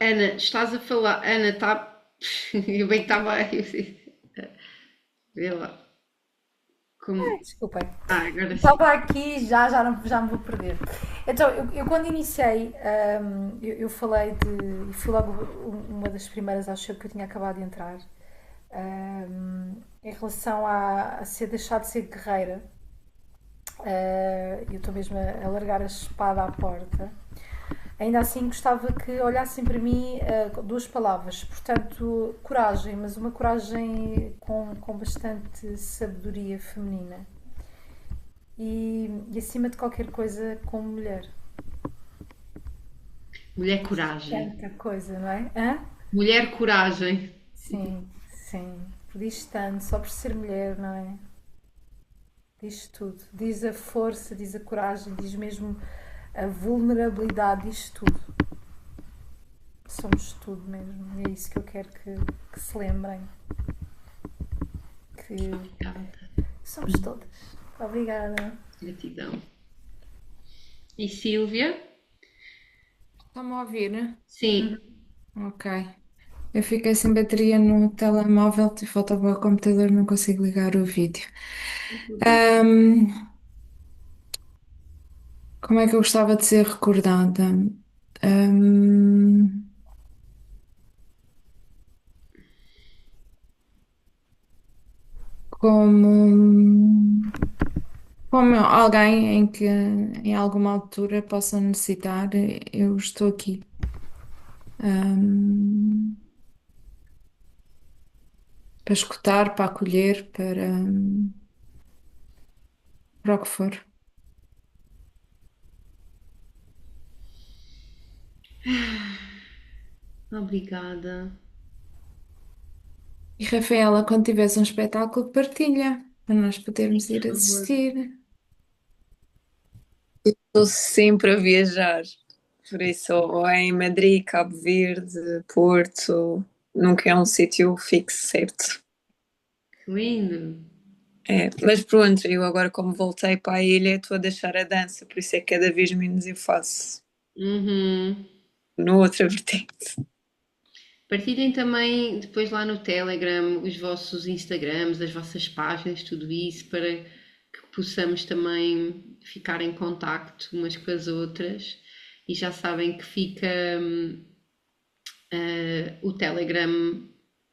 Ana, estás a falar. Ana, está. Eu bem que estava. Vê lá. Como... Desculpem. agora sim. Estava aqui, já me vou perder. Então, eu quando iniciei, eu falei de. Fui logo uma das primeiras, acho eu, que eu tinha acabado de entrar, em relação a ser deixar de ser guerreira. Eu estou mesmo a largar a espada à porta. Ainda assim, gostava que olhassem para mim 2 palavras. Portanto, coragem, mas uma coragem com bastante sabedoria feminina. E acima de qualquer coisa, como mulher. Mulher coragem. Tanta coisa, não é? Hã? Mulher coragem. Sim, sim. Diz tanto, só por ser mulher, não é? Diz tudo. Diz a força, diz a coragem, diz mesmo a vulnerabilidade, diz tudo. Somos tudo mesmo. E é isso que eu quero que se lembrem. Que somos todas. Obrigada. Gratidão. E Sílvia? Está-me a ouvir, né? Sim. Ok. Eu fiquei sem bateria no telemóvel, te faltava o computador, não consigo ligar o vídeo. Ahm, como é que eu gostava de ser recordada? Ahm, como, como alguém em que em alguma altura possa necessitar, eu estou aqui. Ahm, para escutar, para acolher, para o que for. Obrigada. E Rafaela, quando tivesse um espetáculo, partilha, para nós podermos ir Por favor. assistir. Estou sempre a viajar, por isso, ou é em Madrid, Cabo Verde, Porto, nunca é um sítio fixo, certo? Que lindo. É, mas pronto, eu agora, como voltei para a ilha, estou a deixar a dança, por isso é que cada vez menos eu faço Uhum. no outra vertente. Partilhem também depois lá no Telegram os vossos Instagrams, as vossas páginas, tudo isso, para que possamos também ficar em contacto umas com as outras. E já sabem que fica o Telegram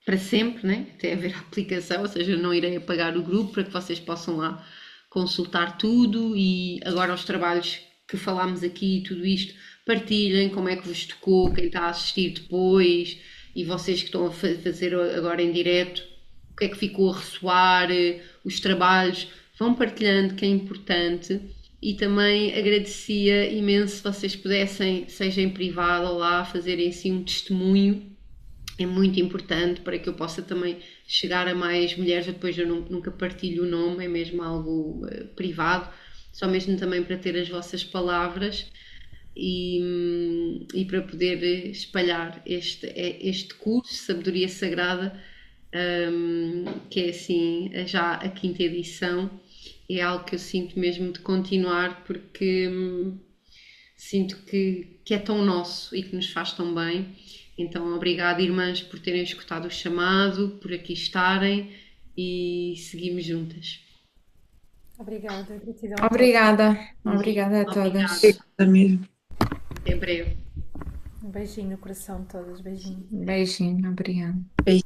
para sempre, né? Até haver a aplicação, ou seja, eu não irei apagar o grupo para que vocês possam lá consultar tudo e agora os trabalhos que falámos aqui e tudo isto, partilhem como é que vos tocou, quem está a assistir depois e vocês que estão a fazer agora em direto, o que é que ficou a ressoar, os trabalhos, vão partilhando que é importante e também agradecia imenso se vocês pudessem, seja em privado ou lá, fazerem assim um testemunho. É muito importante para que eu possa também chegar a mais mulheres. Depois eu nunca partilho o nome, é mesmo algo privado, só mesmo também para ter as vossas palavras e para poder espalhar este curso, Sabedoria Sagrada, que é assim já a quinta edição. É algo que eu sinto mesmo de continuar porque sinto que é tão nosso e que nos faz tão bem. Então, obrigada, irmãs, por terem escutado o chamado, por aqui estarem e seguimos juntas. Obrigada, gratidão a todos. Obrigada, obrigada a todas. Obrigada. Mesmo. Até breve. Um beijinho no coração de todas, beijinho. Beijinho, obrigada.